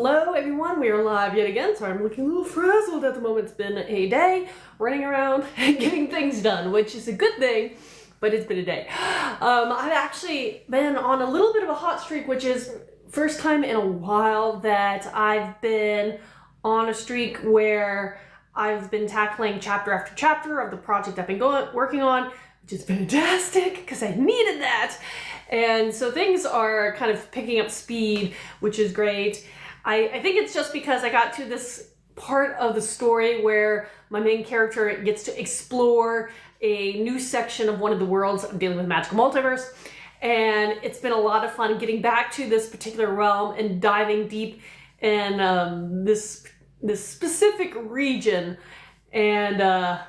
Hello everyone, we are live yet again. Sorry, I'm looking a little frazzled at the moment. It's been a day running around and getting things done, which is a good thing, but it's been a day. I've actually been on a little bit of a hot streak, which is first time in a while that I've been on a streak where I've been tackling chapter after chapter of the project I've been working on, which is fantastic because I needed that. And so things are kind of picking up speed, which is great. I think it's just because I got to this part of the story where my main character gets to explore a new section of one of the worlds of dealing with magical multiverse. And it's been a lot of fun getting back to this particular realm and diving deep in this specific region, and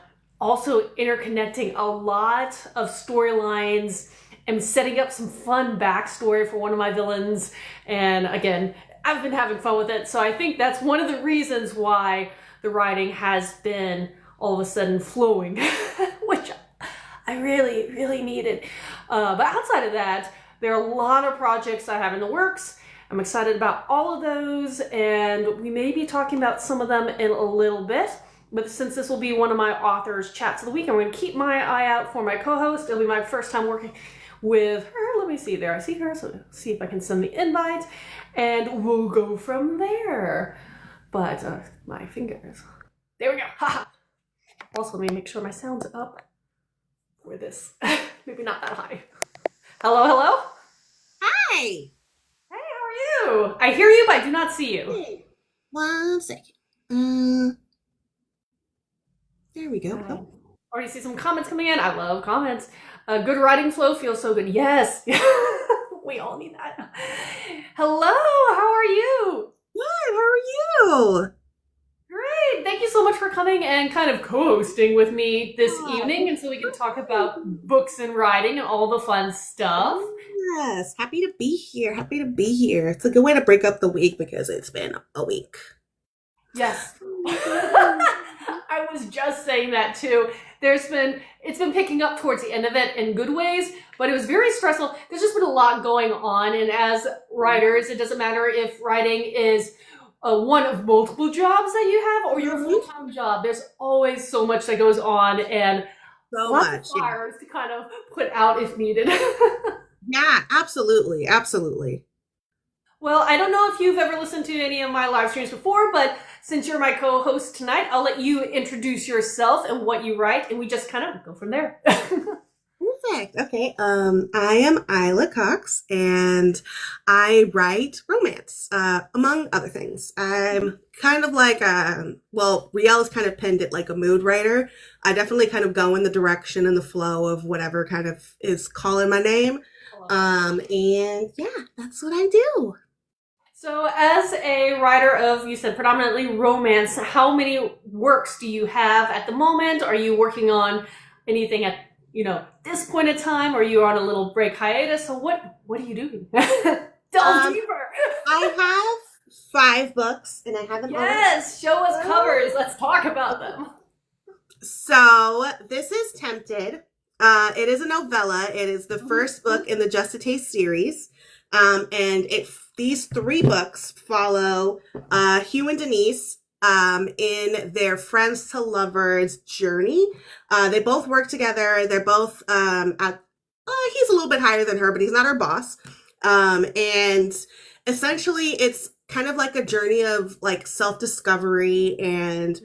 also interconnecting a lot of storylines and setting up some fun backstory for one of my villains. And again, I've been having fun with it. So I think that's one of the reasons why the writing has been all of a sudden flowing, which I really, really needed. But outside of that, there are a lot of projects I have in the works. I'm excited about all of those, and we may be talking about some of them in a little bit. But since this will be one of my authors' chats of the week, I'm going to keep my eye out for my co-host. It'll be my first time working with her. Let me see there. I see her, so see if I can send the invite, and we'll go from there. But my fingers. There we go. Haha. Also, let me make sure my sound's up for this. Maybe not that high. Hello, hello? Hi. Hey, how are you? I hear you, but I do not see you. Hey. 1 second. There we go. Oh. Already see some comments coming in. I love comments. Good writing flow feels so good. Yes. We all need that. Hello, how are you? Good, how are you? Great. Thank you so much for coming and kind of co-hosting with me this evening, and so we can talk about books and writing and all the fun stuff. Yes, happy to be here. Happy to be here. It's a good way to break up the week because it's been a week. Yes. I was just saying that too. It's been picking up towards the end of it in good ways, but it was very stressful. There's just been a lot going on, and as writers, it doesn't matter if writing is one of multiple jobs that you have or your full-time job. There's always so much that goes on, and So lots much. of fires to kind of put out if needed. Yeah, absolutely. Absolutely. Well, I don't know if you've ever listened to any of my live streams before, but since you're my co-host tonight, I'll let you introduce yourself and what you write, and we just kind of go from there. Perfect. Okay. I am Ayla Cox, and I write romance, among other things. I'm kind of like Riel's kind of penned it like a mood writer. I definitely kind of go in the direction and the flow of whatever kind of is calling my name. And yeah, that's what I do. So as a writer of, you said, predominantly romance, how many works do you have at the moment? Are you working on anything at, this point in time? Or are you on a little break hiatus? So what are you doing? Delve deeper. I have 5 books, and I haven't. Yes, show us covers. Let's talk about them. So this is Tempted. It is a novella. It is the first book in the Just a Taste series. And these 3 books follow Hugh and Denise in their friends to lovers journey. They both work together. They're both he's a little bit higher than her, but he's not her boss. And essentially it's kind of like a journey of like self-discovery, and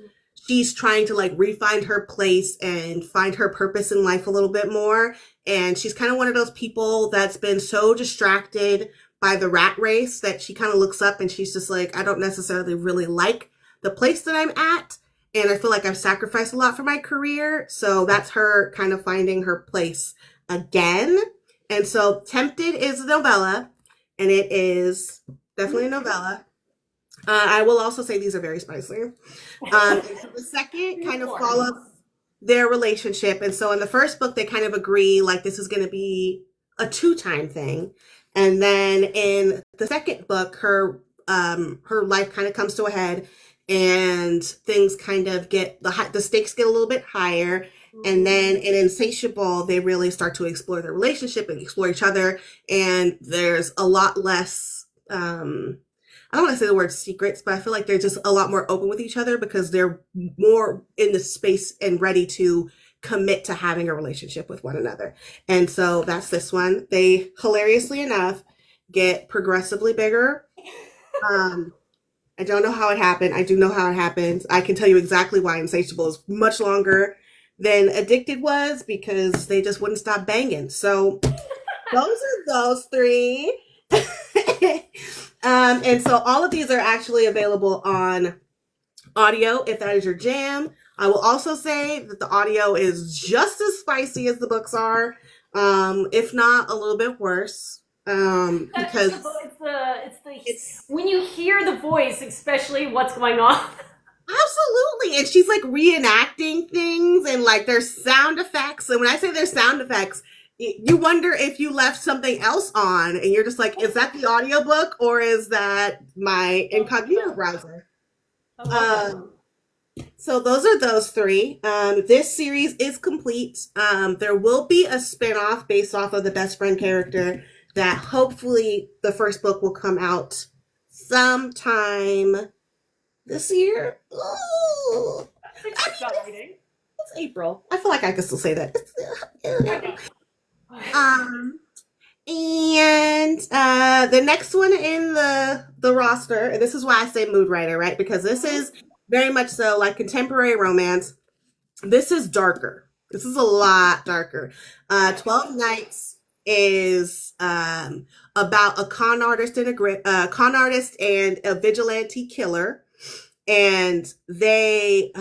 she's trying to like refine her place and find her purpose in life a little bit more. And she's kind of one of those people that's been so distracted by the rat race that she kind of looks up and she's just like, I don't necessarily really like the place that I'm at. And I feel like I've sacrificed a lot for my career. So that's her kind of finding her place again. And so Tempted is a novella, and it is definitely a novella. I will also say these are very spicy. And so the second kind of follows their relationship. And so in the first book, they kind of agree like this is going to be a 2-time thing. And then in the second book, her life kind of comes to a head, and things kind of the stakes get a little bit higher. And then in Insatiable, they really start to explore their relationship and explore each other. And there's a lot less, I don't want to say the word secrets, but I feel like they're just a lot more open with each other because they're more in the space and ready to commit to having a relationship with one another. And so that's this one. They, hilariously enough, get progressively bigger. I don't know how it happened. I do know how it happens. I can tell you exactly why Insatiable is much longer than Addicted was, because they just wouldn't stop banging. So those are those three. And so all of these are actually available on audio if that is your jam. I will also say that the audio is just as spicy as the books are, if not a little bit worse. Because it's when you hear the voice, especially what's going on. Absolutely. And she's like reenacting things, and like there's sound effects. And when I say there's sound effects, you wonder if you left something else on and you're just like, is that the audiobook or is that my incognito browser? So those are those three. This series is complete. There will be a spinoff based off of the best friend character that hopefully the first book will come out sometime this year. Ooh. That's exciting. It's April. I feel like I can still say that. And the next one in the roster, and this is why I say mood writer, right? Because this is very much so like contemporary romance. This is darker. This is a lot darker. 12 Nights is about a con artist and a vigilante killer, and they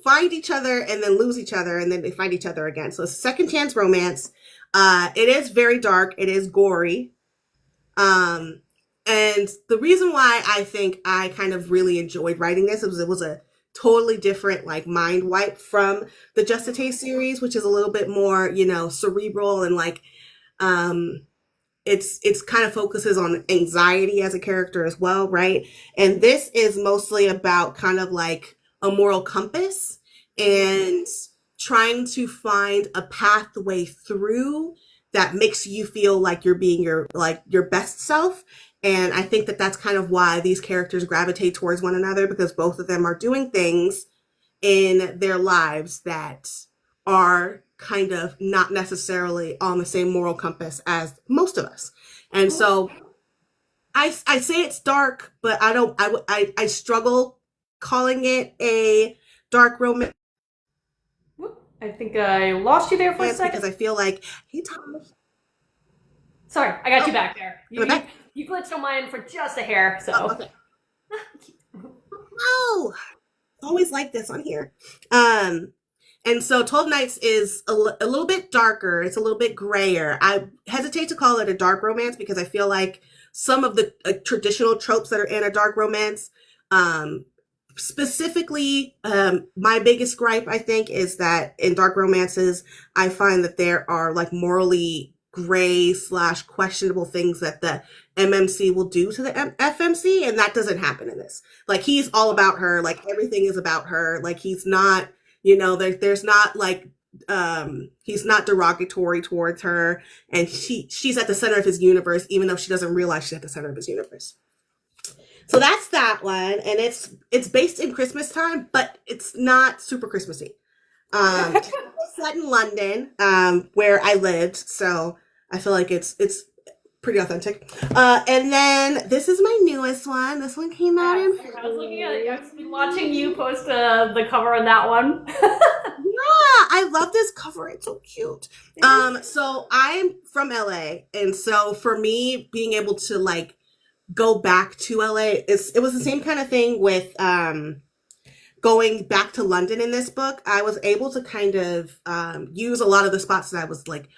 find each other and then lose each other, and then they find each other again. So it's a second chance romance. It is very dark. It is gory. And the reason why I think I kind of really enjoyed writing this is it was a totally different like mind wipe from the Just a Taste series, which is a little bit more, cerebral and like, it's kind of focuses on anxiety as a character as well, right? And this is mostly about kind of like a moral compass and trying to find a pathway through that makes you feel like you're being your best self. And I think that that's kind of why these characters gravitate towards one another, because both of them are doing things in their lives that are kind of not necessarily on the same moral compass as most of us. And so I say it's dark, but I struggle calling it a dark romance. I think I lost you there for a second. Because I feel like, hey, Thomas. Sorry, I got you back there. You glitched on mine for just a hair, so. Oh, okay. Oh, always like this on here. And so 12 Nights is a little bit darker. It's a little bit grayer. I hesitate to call it a dark romance because I feel like some of the traditional tropes that are in a dark romance, specifically, my biggest gripe, I think, is that in dark romances, I find that there are like morally gray / questionable things that the MMC will do to the FMC. And that doesn't happen in this. Like, he's all about her. Like, everything is about her. Like, he's not, there's not like, he's not derogatory towards her. And she's at the center of his universe, even though she doesn't realize she's at the center of his universe. So that's that one, and it's based in Christmas time, but it's not super Christmassy. It's set in London, where I lived, so I feel like it's pretty authentic. And then this is my newest one. This one came out in February. I was looking at it. I've been watching you post the cover on that one. Yeah, I love this cover. It's so cute. So I'm from LA, and so for me, being able to like go back to LA, it was the same kind of thing with going back to London in this book. I was able to kind of use a lot of the spots that I was like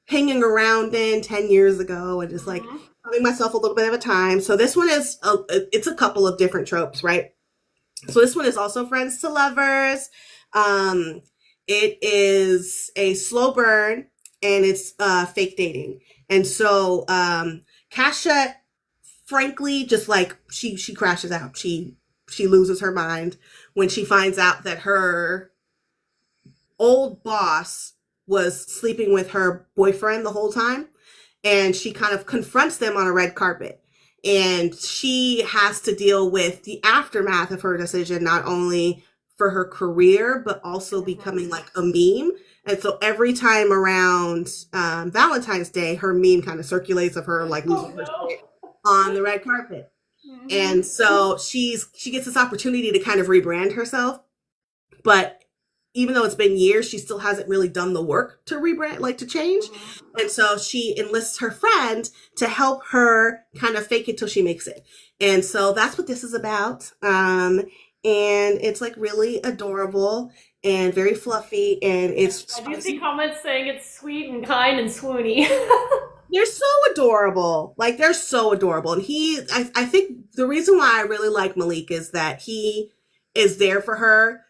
hanging around in 10 years ago and just like having myself a little bit of a time. So this one is it's a couple of different tropes, right? So this one is also friends to lovers. It is a slow burn, and it's fake dating. And so Kasha, frankly, just like she crashes out. She loses her mind when she finds out that her old boss was sleeping with her boyfriend the whole time, and she kind of confronts them on a red carpet. And she has to deal with the aftermath of her decision, not only for her career, but also becoming like a meme. And so every time around Valentine's Day, her meme kind of circulates of her like losing her shit on the red carpet. And so she gets this opportunity to kind of rebrand herself. But even though it's been years, she still hasn't really done the work to rebrand, like to change. And so she enlists her friend to help her kind of fake it till she makes it. And so that's what this is about. And it's like really adorable and very fluffy. And it's, I do see comments saying it's sweet and kind and swoony. they're so adorable. Like, they're so adorable. And I think the reason why I really like Malik is that he is there for her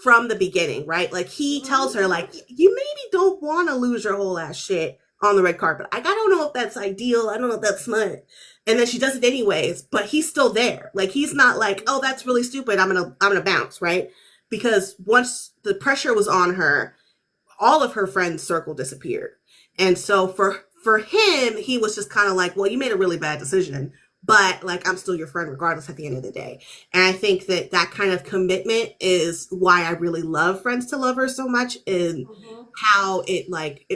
from the beginning, right? Like, he tells her, like, you maybe don't want to lose your whole ass shit on the red carpet. Like, I don't know if that's ideal. I don't know if that's smart. And then she does it anyways, but he's still there. Like, he's not like, oh, that's really stupid. I'm gonna bounce, right? Because once the pressure was on her, all of her friends' circle disappeared. And so for him, he was just kind of like, well, you made a really bad decision, but like, I'm still your friend regardless at the end of the day. And I think that kind of commitment is why I really love Friends to Lovers so much, and how it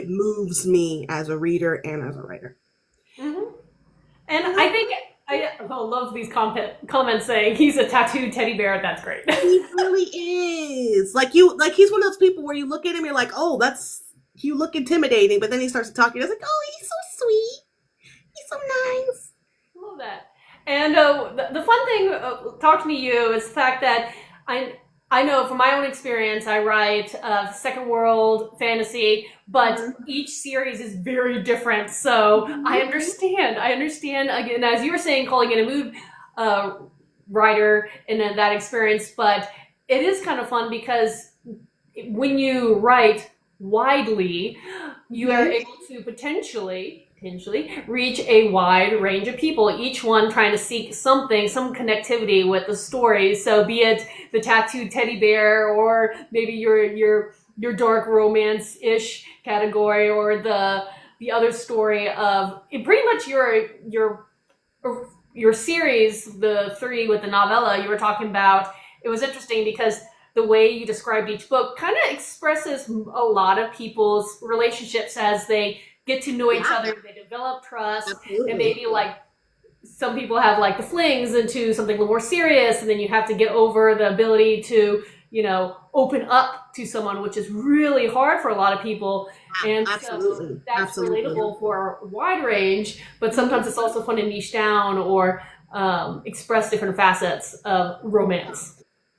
moves me as a reader and as a writer. And I think I love these comments saying he's a tattooed teddy bear. That's great. He really is. He's one of those people where you look at him, you're like, oh, you look intimidating, but then he starts to talk, you're like, oh, he's so sweet. He's so nice. I love that. And the fun thing talking to you is the fact that I know from my own experience, I write second world fantasy, but each series is very different. So I understand. Again, as you were saying, calling it a mood writer in that experience, but it is kind of fun because when you write widely, you are able to potentially reach a wide range of people, each one trying to seek some connectivity with the story. So be it the tattooed teddy bear, or maybe your dark romance-ish category, or the other story of pretty much your series, the 3 with the novella you were talking about. It was interesting because the way you described each book kind of expresses a lot of people's relationships as they get to know each other, they develop trust, and maybe like some people have like the flings into something a little more serious, and then you have to get over the ability to, open up to someone, which is really hard for a lot of people. And so that's relatable for a wide range, but sometimes it's also fun to niche down or express different facets of romance.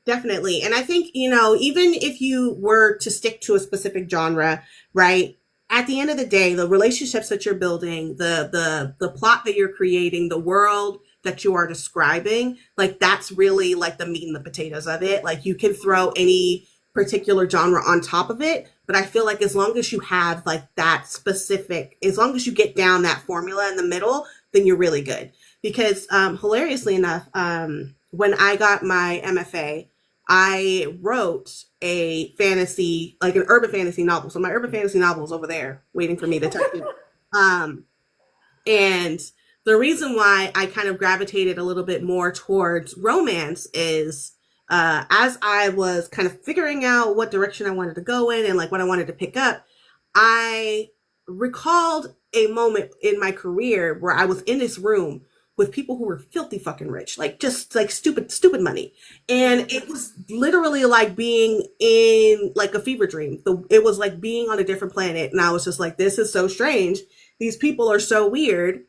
Definitely. And I think, even if you were to stick to a specific genre, right? At the end of the day, the relationships that you're building, the plot that you're creating, the world that you are describing, like, that's really like the meat and the potatoes of it. Like, you can throw any particular genre on top of it, but I feel like as long as you have like that specific, as long as you get down that formula in the middle, then you're really good. Because hilariously enough, when I got my MFA, I wrote a fantasy, like an urban fantasy novel. So my urban fantasy novel is over there waiting for me to touch it. And the reason why I kind of gravitated a little bit more towards romance is as I was kind of figuring out what direction I wanted to go in and like what I wanted to pick up, I recalled a moment in my career where I was in this room with people who were filthy fucking rich, like just like stupid money. And it was literally like being in like a fever dream. It was like being on a different planet. And I was just like, this is so strange. These people are so weird.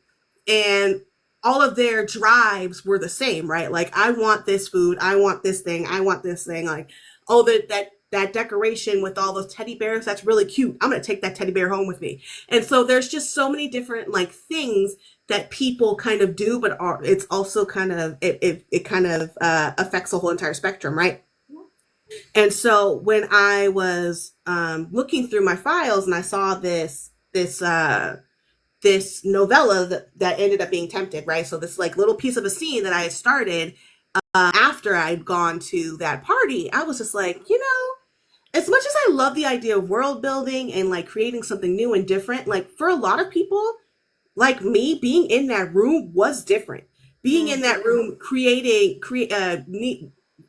And all of their drives were the same, right? Like, I want this food. I want this thing. I want this thing. Like, oh, that decoration with all those teddy bears, that's really cute. I'm going to take that teddy bear home with me. And so there's just so many different like things that people kind of do, but it's also kind of, it kind of affects the whole entire spectrum, right? And so when I was looking through my files and I saw this novella that ended up being Tempted, right? So this like little piece of a scene that I had started after I'd gone to that party, I was just like, as much as I love the idea of world building and like creating something new and different, like for a lot of people like me, being in that room was different being in that room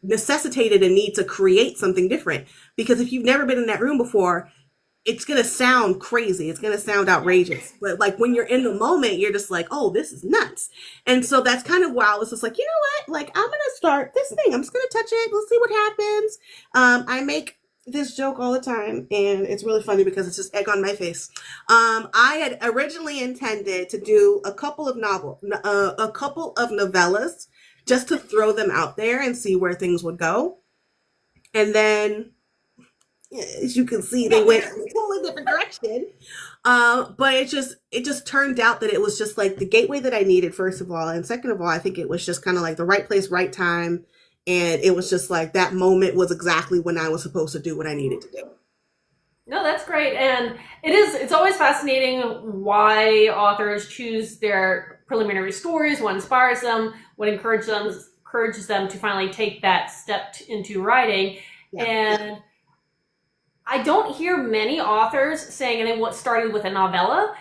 necessitated a need to create something different. Because if you've never been in that room before, it's going to sound crazy. It's going to sound outrageous. But like when you're in the moment, you're just like, oh, this is nuts. And so that's kind of why I was just like, you know what? Like, I'm going to start this thing. I'm just going to touch it. Let's see what happens. I make this joke all the time, and it's really funny because it's just egg on my face. I had originally intended to do a couple of novellas just to throw them out there and see where things would go. And then, as you can see, they went in a totally different direction. But it just turned out that it was just like the gateway that I needed, first of all. And second of all, I think it was just kind of like the right place, right time. And it was just like that moment was exactly when I was supposed to do what I needed to do. No, that's great. And it's always fascinating why authors choose their preliminary stories, what inspires them, what encourages them to finally take that step into writing. Yeah. And I don't hear many authors saying, and then what started with a novella.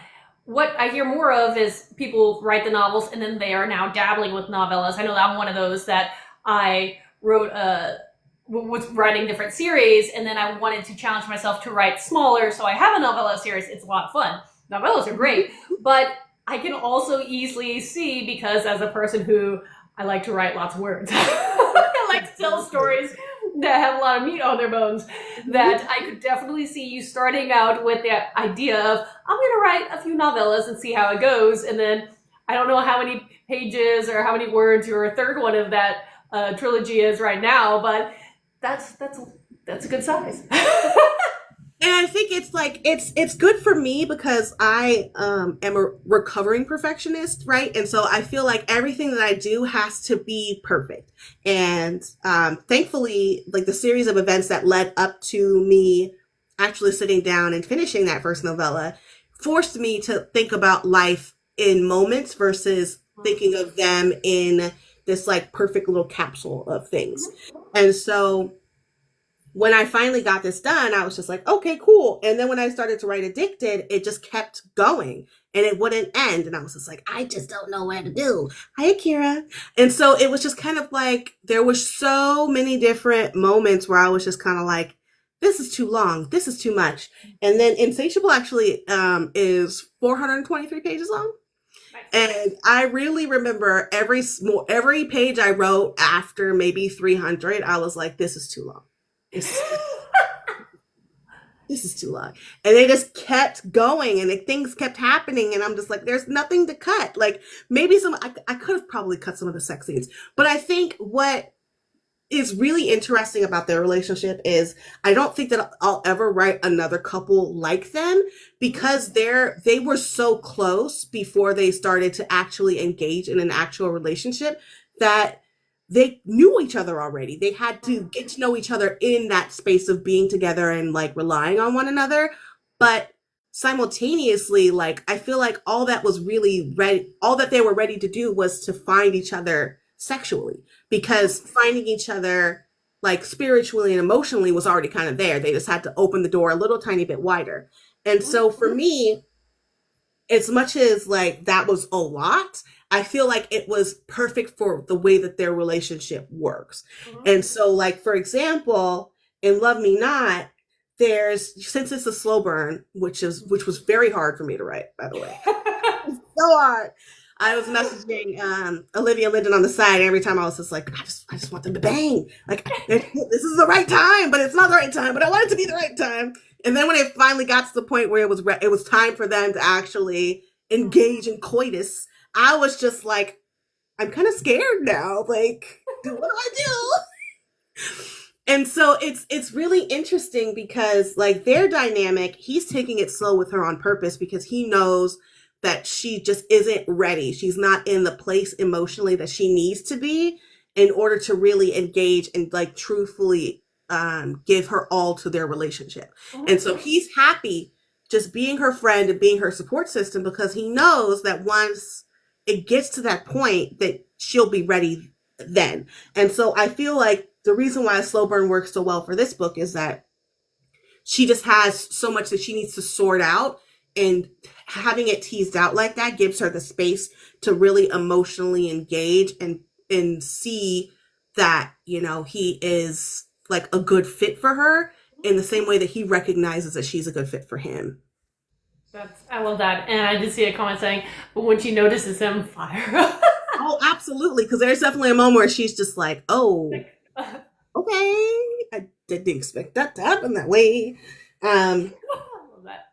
What I hear more of is people write the novels and then they are now dabbling with novellas. I know that I'm one of those that I was writing different series, and then I wanted to challenge myself to write smaller, so I have a novella series. It's a lot of fun. Novellas are great, but I can also easily see, because as a person who I like to write lots of words, I like to tell stories that have a lot of meat on their bones, that I could definitely see you starting out with the idea of, I'm going to write a few novellas and see how it goes, and then I don't know how many pages or how many words your third one of that trilogy is right now, but that's a good size. And I think it's like it's good for me because I am a recovering perfectionist, right? And so I feel like everything that I do has to be perfect. And thankfully, like the series of events that led up to me actually sitting down and finishing that first novella forced me to think about life in moments versus thinking of them in this like perfect little capsule of things. And so when I finally got this done, I was just like, okay, cool. And then when I started to write Addicted, it just kept going and it wouldn't end. And I was just like, I just don't know what to do. Hi, Akira. And so it was just kind of like, there were so many different moments where I was just kind of like, this is too long. This is too much. And then Insatiable actually is 423 pages long. And I really remember every page I wrote after maybe 300, I was like, this is too long. This is too long. And they just kept going and things kept happening. And I'm just like, there's nothing to cut. Like maybe I could have probably cut some of the sex scenes. But I think what is really interesting about their relationship is I don't think that I'll ever write another couple like them because they were so close before they started to actually engage in an actual relationship that they knew each other already. They had to get to know each other in that space of being together and like relying on one another. But simultaneously, like I feel like all that they were ready to do was to find each other sexually, because finding each other like spiritually and emotionally was already kind of there. They just had to open the door a little tiny bit wider. And so for me, as much as like that was a lot, I feel like it was perfect for the way that their relationship works. And so like, for example, in Love Me Not, since it's a slow burn, which was very hard for me to write, by the way. So hard. I was messaging Olivia Linden on the side every time. I was just like, I just want them to bang. Like, this is the right time, but it's not the right time, but I want it to be the right time. And then when it finally got to the point where it was time for them to actually engage in coitus, I was just like, I'm kind of scared now. Like, what do I do? And so it's really interesting because like their dynamic, he's taking it slow with her on purpose because he knows that she just isn't ready. She's not in the place emotionally that she needs to be in order to really engage and like truthfully give her all to their relationship. And so he's happy just being her friend and being her support system because he knows that once it gets to that point that she'll be ready then. And so I feel like the reason why a slow burn works so well for this book is that she just has so much that she needs to sort out and having it teased out like that gives her the space to really emotionally engage and see that, you know, he is like a good fit for her in the same way that he recognizes that she's a good fit for him. I love that. And I did see a comment saying, but when she notices him, fire. Oh, absolutely. Because there's definitely a moment where she's just like, oh, okay. I didn't expect that to happen that way. Um, I love that.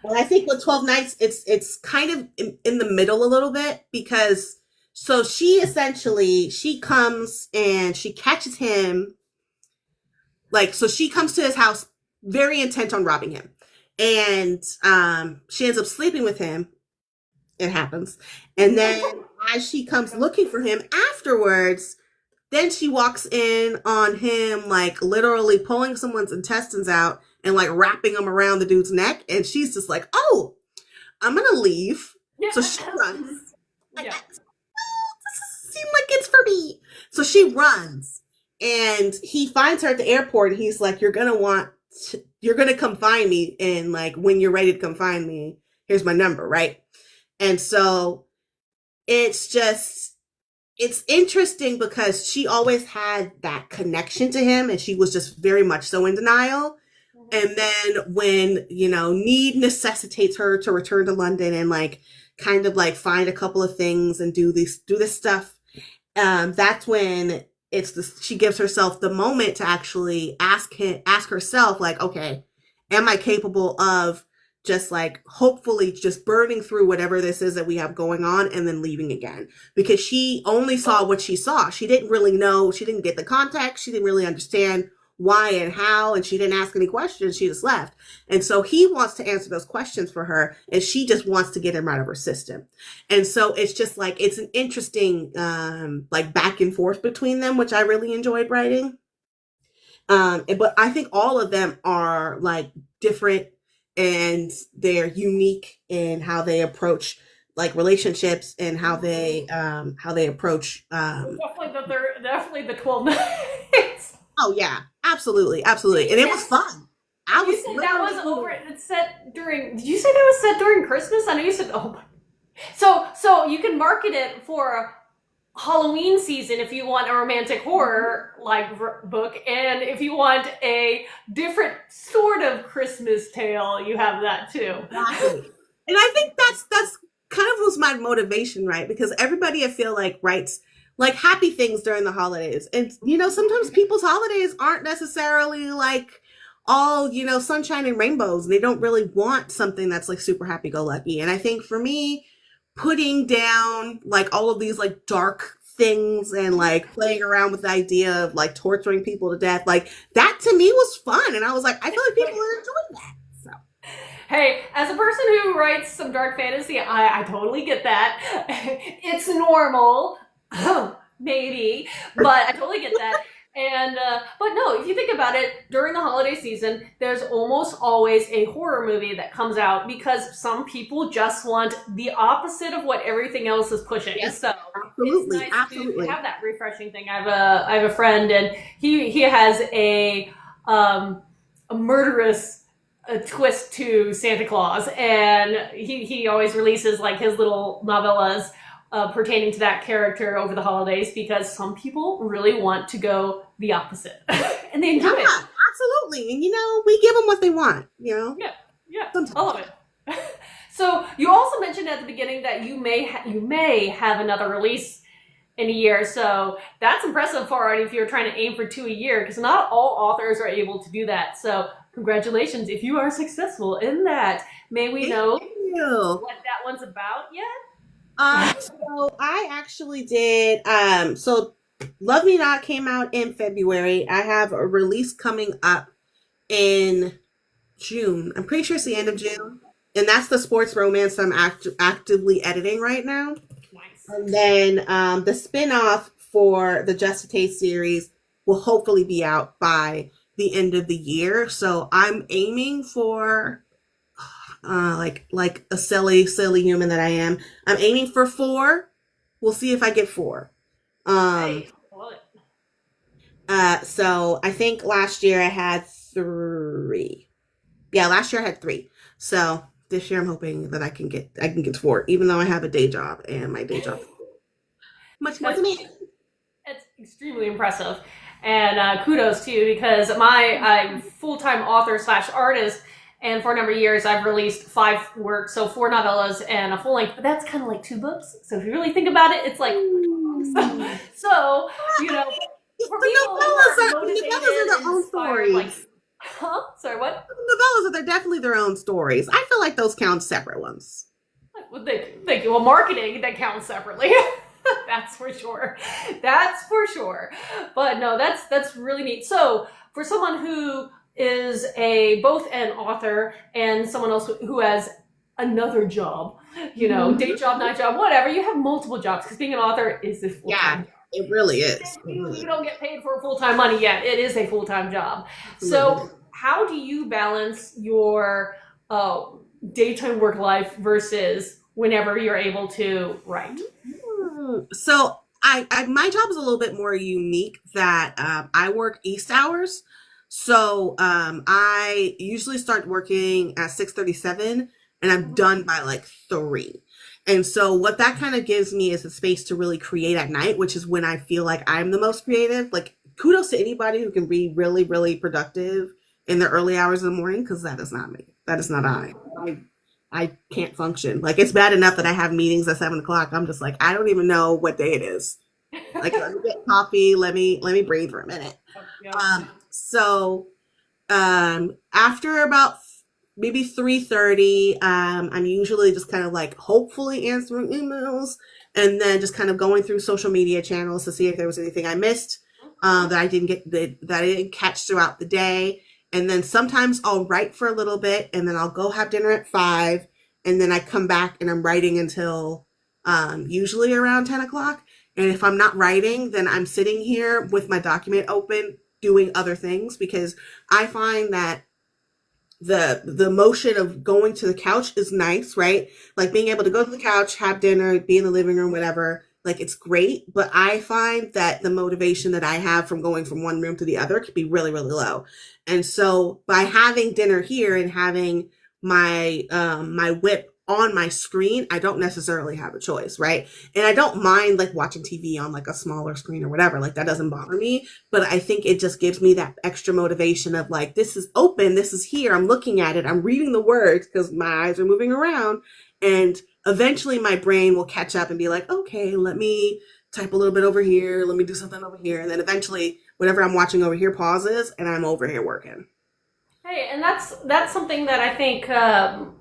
and I think with 12 Nights, it's kind of in the middle a little bit because so she comes and she catches him like so she comes to his house very intent on robbing him. And she ends up sleeping with him. It happens. And then as she comes looking for him afterwards, then she walks in on him like literally pulling someone's intestines out and like wrapping them around the dude's neck. And she's just like, oh, I'm gonna leave. Yeah. So she runs. Like, Yeah. oh, this doesn't seem like it's for me. So she runs and he finds her at the airport. And he's like, you're gonna come find me. And like, when you're ready to come find me, here's my number. Right. And so it's interesting because she always had that connection to him and she was just very much so in denial. And then when, you know, need necessitates her to return to London and like kind of like find a couple of things and do this stuff, that's when she gives herself the moment to actually ask herself like, okay, am I capable of just like hopefully just burning through whatever this is that we have going on and then leaving again? Because she only saw what she saw. She didn't really know. She didn't get the context. She didn't really understand why and how, and she didn't ask any questions. She just left. And so he wants to answer those questions for her, and she just wants to get him out of her system. And so it's just like, it's an interesting like back and forth between them, which I really enjoyed writing. But I think all of them are like different and they're unique in how they approach like relationships and how they approach Definitely the 12 nights. oh yeah, absolutely, absolutely. And it was fun. You said that was over. It's set during. Did you say that was set during Christmas? I know you said. Oh, so you can market it for Halloween season if you want a romantic horror like book, and if you want a different sort of Christmas tale, you have that too. Exactly. And I think that's kind of was my motivation, right? Because everybody I feel like writes like happy things during the holidays. And you know, sometimes people's holidays aren't necessarily like all, you know, sunshine and rainbows. They don't really want something that's like super happy go lucky. And I think for me, putting down like all of these like dark things and like playing around with the idea of like torturing people to death, like that to me was fun. And I was like, I feel like people are enjoying that. So hey, as a person who writes some dark fantasy, I totally get that. It's normal. Maybe, but I totally get that. And but no, if you think about it, during the holiday season, there's almost always a horror movie that comes out because some people just want the opposite of what everything else is pushing. yes, So absolutely, it's nice absolutely. to have that refreshing thing. I have a friend, and he has a murderous twist to Santa Claus, and he always releases like his little novellas pertaining to that character over the holidays because some people really want to go the opposite and they enjoy it. Absolutely. And you know, we give them what they want, you know? Yeah, sometimes. I love it. So you also mentioned at the beginning that you may have another release in a year. So that's impressive for if you're trying to aim for 2 a year, because not all authors are able to do that. So congratulations if you are successful in that. May we know what that one's about yet? So I actually did, so Love Me Not came out in February. I have a release coming up in June. I'm pretty sure it's the end of June. And that's the sports romance I'm actively editing right now. Nice. And then the spinoff for the Just a Taste series will hopefully be out by the end of the year. So I'm aiming for like a silly human that I am. I'm aiming for 4. We'll see if I get 4. Hey, love it. So I think last year I had 3. Yeah, last year I had 3. So this year I'm hoping that I can get to 4, even though I have a day job and my day job is much more than me. It's extremely impressive. And kudos to you, because I'm full-time author slash artist, and for a number of years I've released 5 works, so 4 novellas and a full length, but that's kind of like 2 books. So if you really think about it, it's like, so, you know, for people who are motivated, novellas are their own stories. like, huh? Sorry, what? Novellas they're definitely their own stories. I feel like those count separate ones. Well, thank you. Well, marketing, that counts separately. That's for sure. That's for sure. But no, that's really neat. So for someone who is both an author and someone else who has another job, you know, day job, night job, whatever, you have multiple jobs, because being an author is a full-time. Yeah, it really is. You don't get paid for full-time money yet. It is a full-time job. So how do you balance your daytime work life versus whenever you're able to write? So I my job is a little bit more unique, that I work East hours. So I usually start working at 6:37 and I'm done by like 3. And so what that kind of gives me is a space to really create at night, which is when I feel like I'm the most creative. Like, kudos to anybody who can be really, really productive in the early hours of the morning, because that is not me. That is not I can't function. Like, it's bad enough that I have meetings at 7 o'clock. I'm just like, I don't even know what day it is. Like, let me get coffee. Let me breathe for a minute. So after about maybe 3:30, I'm usually just kind of like hopefully answering emails, and then just kind of going through social media channels to see if there was anything I missed that I didn't catch throughout the day. And then sometimes I'll write for a little bit, and then I'll go have dinner at 5, and then I come back and I'm writing until usually around 10 o'clock. And if I'm not writing, then I'm sitting here with my document open doing other things, because I find that the motion of going to the couch is nice, right? Like, being able to go to the couch, have dinner, be in the living room, whatever, like, it's great. But I find that the motivation that I have from going from one room to the other can be really, really low. And so by having dinner here and having my my whip on my screen, I don't necessarily have a choice, right? And I don't mind like watching TV on like a smaller screen or whatever, like that doesn't bother me. But I think it just gives me that extra motivation of like, this is open, this is here, I'm looking at it, I'm reading the words because my eyes are moving around, and eventually my brain will catch up and be like, okay, let me type a little bit over here, let me do something over here, and then eventually whatever I'm watching over here pauses and I'm over here working. Hey, and that's something that I think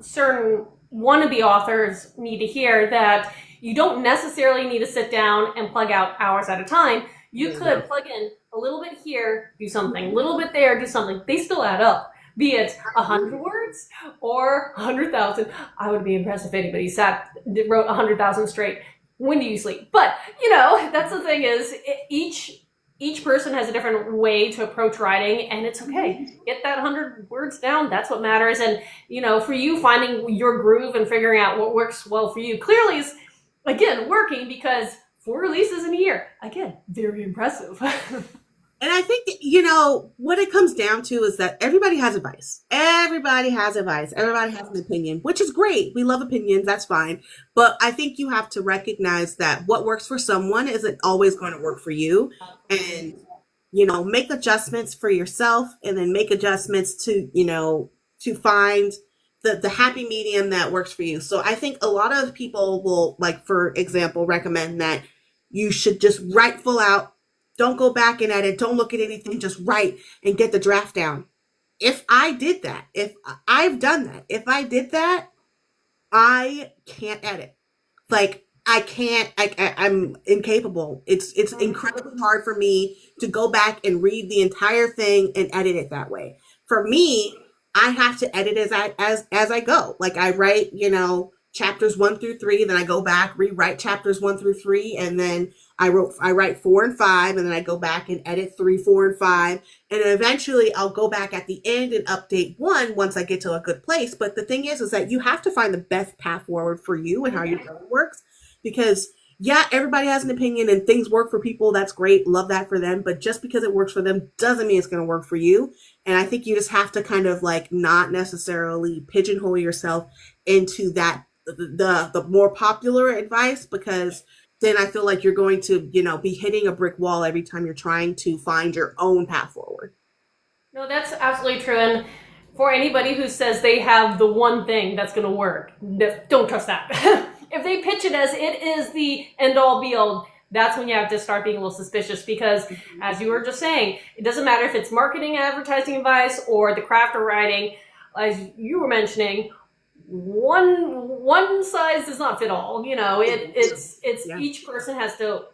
certain wannabe authors need to hear, that you don't necessarily need to sit down and plug out hours at a time. You could plug in a little bit here, do something, a little bit there, do something. They still add up, be it 100 words or 100,000. I would be impressed if anybody wrote 100,000 straight. When do you sleep? But, you know, that's the thing, is each person has a different way to approach writing, and it's okay. Get that 100 words down. That's what matters. And, you know, for you, finding your groove and figuring out what works well for you clearly is, again, working, because 4 releases in a year. Again, very impressive. And I think, you know, what it comes down to is that everybody has advice. Everybody has advice. Everybody has an opinion, which is great. We love opinions. That's fine. But I think you have to recognize that what works for someone isn't always going to work for you. And, you know, make adjustments for yourself, and then make adjustments to, you know, to find the happy medium that works for you. So I think a lot of people will, like, for example, recommend that you should just write full out. Don't go back and edit. Don't look at anything. Just write and get the draft down. If I did that, if I've done that, if I did that, I can't edit. Like, I can't, I'm incapable. It's incredibly hard for me to go back and read the entire thing and edit it that way. For me, I have to edit as I go. Like, I write, you know, chapters 1 through 3, then I go back, rewrite chapters 1 through 3, and then I write 4 and 5, and then I go back and edit 3, 4, and 5, and eventually I'll go back at the end and update 1 once I get to a good place. But the thing is that you have to find the best path forward for you and how your brain works, because yeah, everybody has an opinion and things work for people. That's great. Love that for them. But just because it works for them doesn't mean it's going to work for you. And I think you just have to kind of like not necessarily pigeonhole yourself into that, the more popular advice, because then I feel like you're going to, be hitting a brick wall every time you're trying to find your own path forward. No, that's absolutely true. And for anybody who says they have the one thing that's going to work, don't trust that. If they pitch it as it is the end all be all, that's when you have to start being a little suspicious, because as you were just saying, it doesn't matter if it's marketing, advertising advice, or the craft of writing. As you were mentioning, one size does not fit all. It's Yeah. each person has to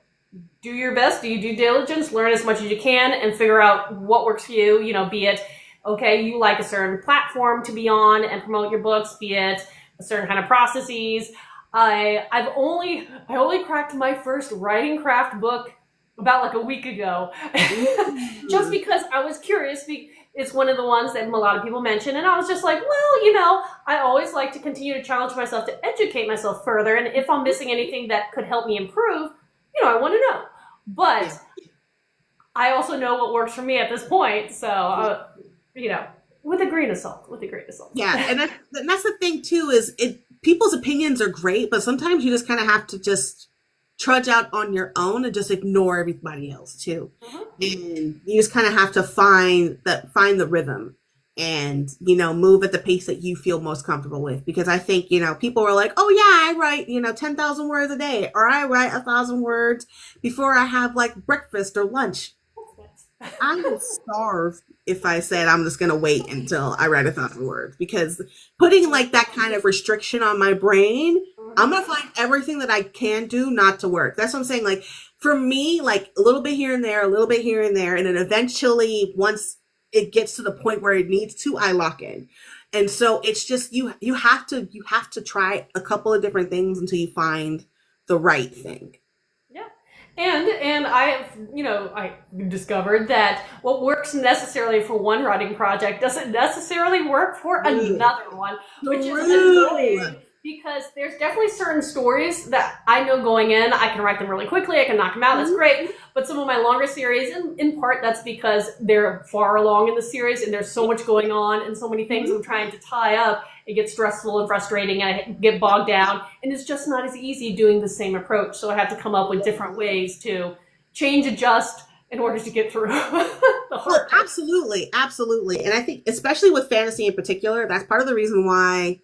do your best, do your due diligence, learn as much as you can, and figure out what works for you. Be it, okay, you like a certain platform to be on and promote your books, be it a certain kind of processes. I only cracked my first writing craft book about like a week ago, just because I was curious. It's one of the ones that a lot of people mention, and I was just like, well, I always like to continue to challenge myself to educate myself further, and if I'm missing anything that could help me improve, I want to know. But I also know what works for me at this point, so with a grain of salt. Yeah, and that's the thing too, is people's opinions are great, but sometimes you just kind of have to just trudge out on your own and just ignore everybody else too. And you just kind of have to find the rhythm and, move at the pace that you feel most comfortable with. Because I think, people are like, oh yeah, I write, 10,000 words a day, or I write 1,000 words before I have like breakfast or lunch. I would starve if I said I'm just going to wait until I write 1,000 words, because putting like that kind of restriction on my brain, I'm going to find everything that I can do not to work. That's what I'm saying. Like for me, like a little bit here and there, a little bit here and there. And then eventually once it gets to the point where it needs to, I lock in. And so it's just, you have to try a couple of different things until you find the right thing. And I discovered that what works necessarily for one writing project doesn't necessarily work for another one, which is annoying, because there's definitely certain stories that I know going in, I can write them really quickly, I can knock them out, that's great. But some of my longer series, in part that's because they're far along in the series and there's so much going on and so many things I'm trying to tie up, it gets stressful and frustrating and I get bogged down, and it's just not as easy doing the same approach. So I have to come up with different ways to change, adjust in order to get through the hard part. Absolutely. And I think especially with fantasy in particular, that's part of the reason why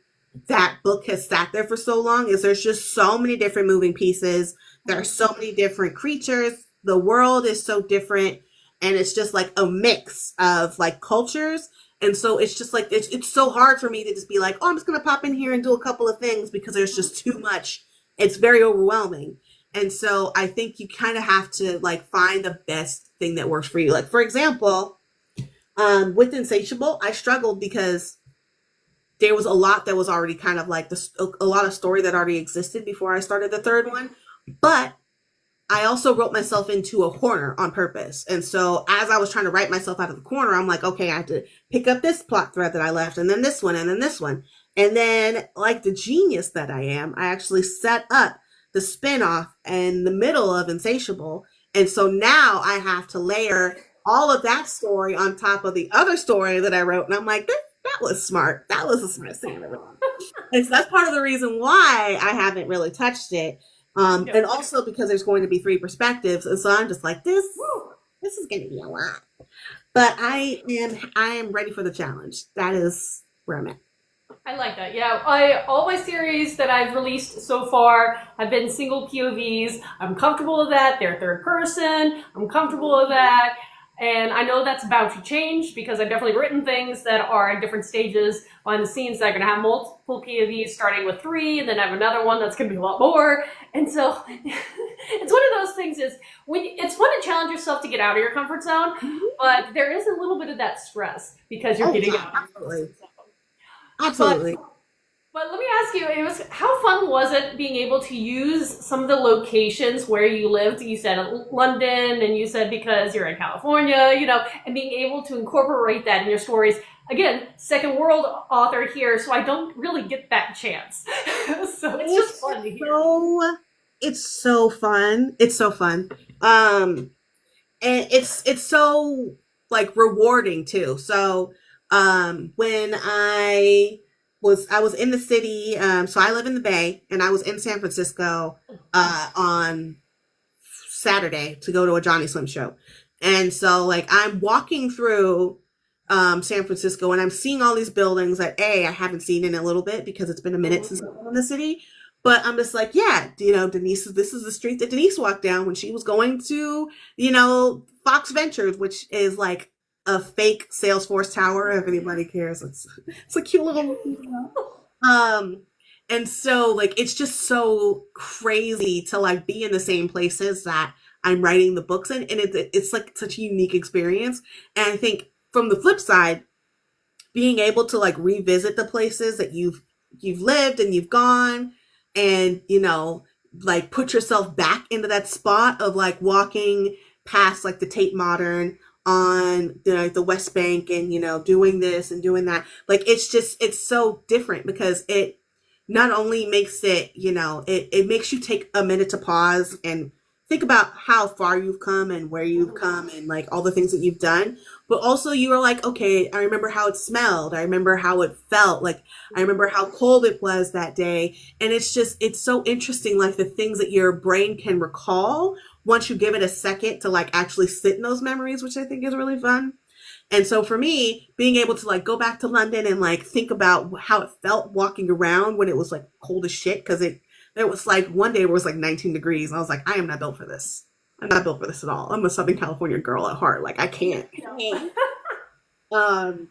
that book has sat there for so long, is there's just so many different moving pieces. There are so many different creatures. The world is so different, and it's just like a mix of like cultures. And so it's just like, it's so hard for me to just be like, oh, I'm just going to pop in here and do a couple of things, because there's just too much. It's very overwhelming. And so I think you kind of have to like find the best thing that works for you. Like, for example, with Insatiable, I struggled because there was a lot that was already kind of like a lot of story that already existed before I started the third one. But I also wrote myself into a corner on purpose. And so as I was trying to write myself out of the corner, I'm like, okay, I have to pick up this plot thread that I left, and then this one, and then this one. And then, like the genius that I am, I actually set up the spinoff in the middle of Insatiable. And so now I have to layer all of that story on top of the other story that I wrote. And I'm like, that was smart. That was a smart thing. And so that's part of the reason why I haven't really touched it. And also because there's going to be 3 perspectives. And so I'm just like, this is going to be a lot. But I am ready for the challenge. That is where I'm at. I like that. Yeah, all my series that I've released so far have been single POVs. I'm comfortable with that. They're third person. I'm comfortable with that. And I know that's about to change, because I've definitely written things that are at different stages behind the scenes that are going to have multiple POVs, starting with 3, and then I have another one that's going to be a lot more. And so it's one of those things, is it's fun to challenge yourself to get out of your comfort zone, but there is a little bit of that stress because you're getting out. Absolutely. Absolutely. But let me ask you, how fun was it being able to use some of the locations where you lived? You said London, and you said because you're in California, and being able to incorporate that in your stories. Again, second world author here, so I don't really get that chance. So it's just fun to hear. So It's so fun. It's so fun. And it's so like rewarding too. So when I was in the city, so I live in the Bay, and I was in San Francisco on Saturday to go to a Johnny Slim show. And so like I'm walking through San Francisco, and I'm seeing all these buildings that I haven't seen in a little bit because it's been a minute since I've been in the city. But I'm just like, yeah, Denise, this is the street that Denise walked down when she was going to, Fox Ventures, which is like a fake Salesforce tower. If anybody cares, it's a cute little, um, and so like it's just so crazy to like be in the same places that I'm writing the books in, and it's like such a unique experience. And I think from the flip side, being able to like revisit the places that you've lived and you've gone, and like put yourself back into that spot of like walking past like the Tate Modern on the West Bank, and doing this and doing that. Like it's so different because it not only makes it makes you take a minute to pause and think about how far you've come and where you've come and like all the things that you've done, but also you are like, okay, I remember how it smelled, I remember how it felt, like I remember how cold it was that day. And it's so interesting, like the things that your brain can recall once you give it a second to like actually sit in those memories, which I think is really fun. And so for me, being able to like go back to London and like think about how it felt walking around when it was like cold as shit, because it was like one day it was like 19 degrees. And I was like, I am not built for this. I'm not built for this at all. I'm a Southern California girl at heart. Like I can't. um,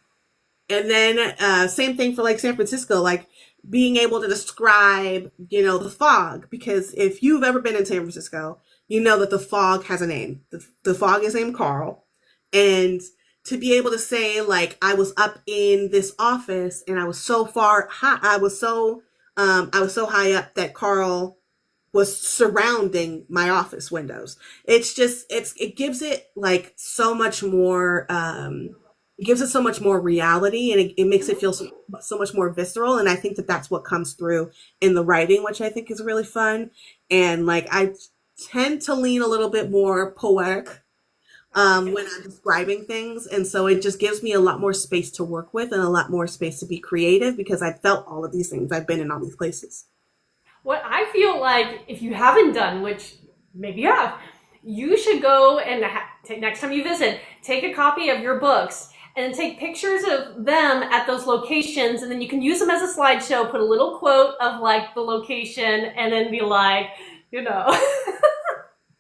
and then same thing for like San Francisco, like being able to describe, the fog, because if you've ever been in San Francisco, you know that the fog has a name. The fog is named Carl. And to be able to say like I was up in this office and I was so far high, I was so high up that Carl was surrounding my office windows. It gives it like so much more, it gives it so much more reality, and it makes it feel so much more visceral. And I think that that's what comes through in the writing, which I think is really fun. And like, I tend to lean a little bit more poetic when I'm describing things. And so it just gives me a lot more space to work with and a lot more space to be creative, because I felt all of these things. I've been in all these places. What I feel like, if you haven't done, which maybe you have, you should go and next time you visit, take a copy of your books and then take pictures of them at those locations, and then you can use them as a slideshow, put a little quote of like the location, and then be like,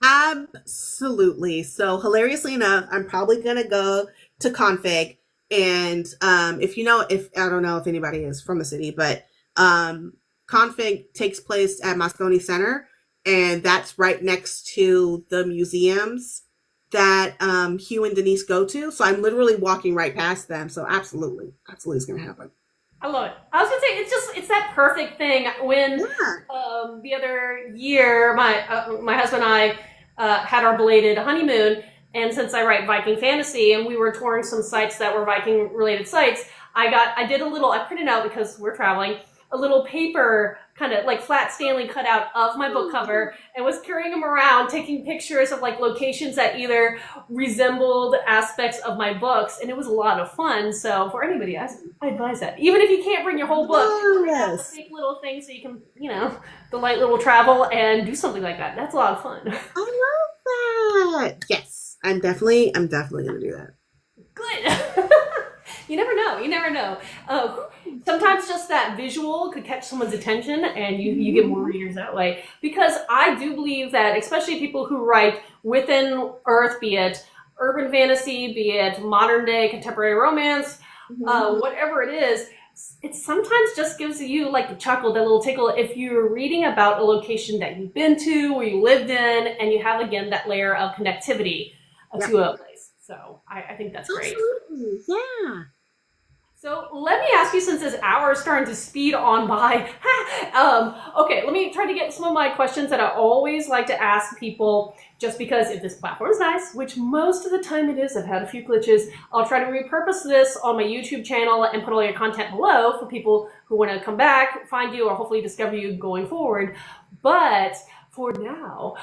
Absolutely. So hilariously enough, I'm probably gonna go to Config, and if I don't know if anybody is from the city, but Config takes place at Moscone Center, and that's right next to the museums that Hugh and Denise go to. So I'm literally walking right past them. So absolutely it's gonna happen. I love it. I was gonna say it's that perfect thing when the other year my husband and I had our belated honeymoon, and since I write Viking fantasy and we were touring some sites that were Viking related sites, I printed out, because we're traveling, a little paper kind of like flat Stanley cutout of my book cover, and was carrying them around, taking pictures of like locations that either resembled aspects of my books, and it was a lot of fun. So for anybody, I advise that. Even if you can't bring your whole book, take little things so you can, delight little travel and do something like that. That's a lot of fun. I love that. Yes, I'm definitely gonna do that. Good. You never know. Sometimes just that visual could catch someone's attention, and you get more readers that way. Because I do believe that, especially people who write within Earth, be it urban fantasy, be it modern day contemporary romance, whatever it is, it sometimes just gives you like a chuckle, that little tickle, if you're reading about a location that you've been to or you lived in, and you have, again, that layer of connectivity to a place. So I think that's great. Absolutely. Yeah. So let me ask you, since this hour is starting to speed on by, okay, let me try to get some of my questions that I always like to ask people, just because if this platform is nice, which most of the time it is, I've had a few glitches, I'll try to repurpose this on my YouTube channel and put all your content below for people who want to come back, find you, or hopefully discover you going forward. But for now,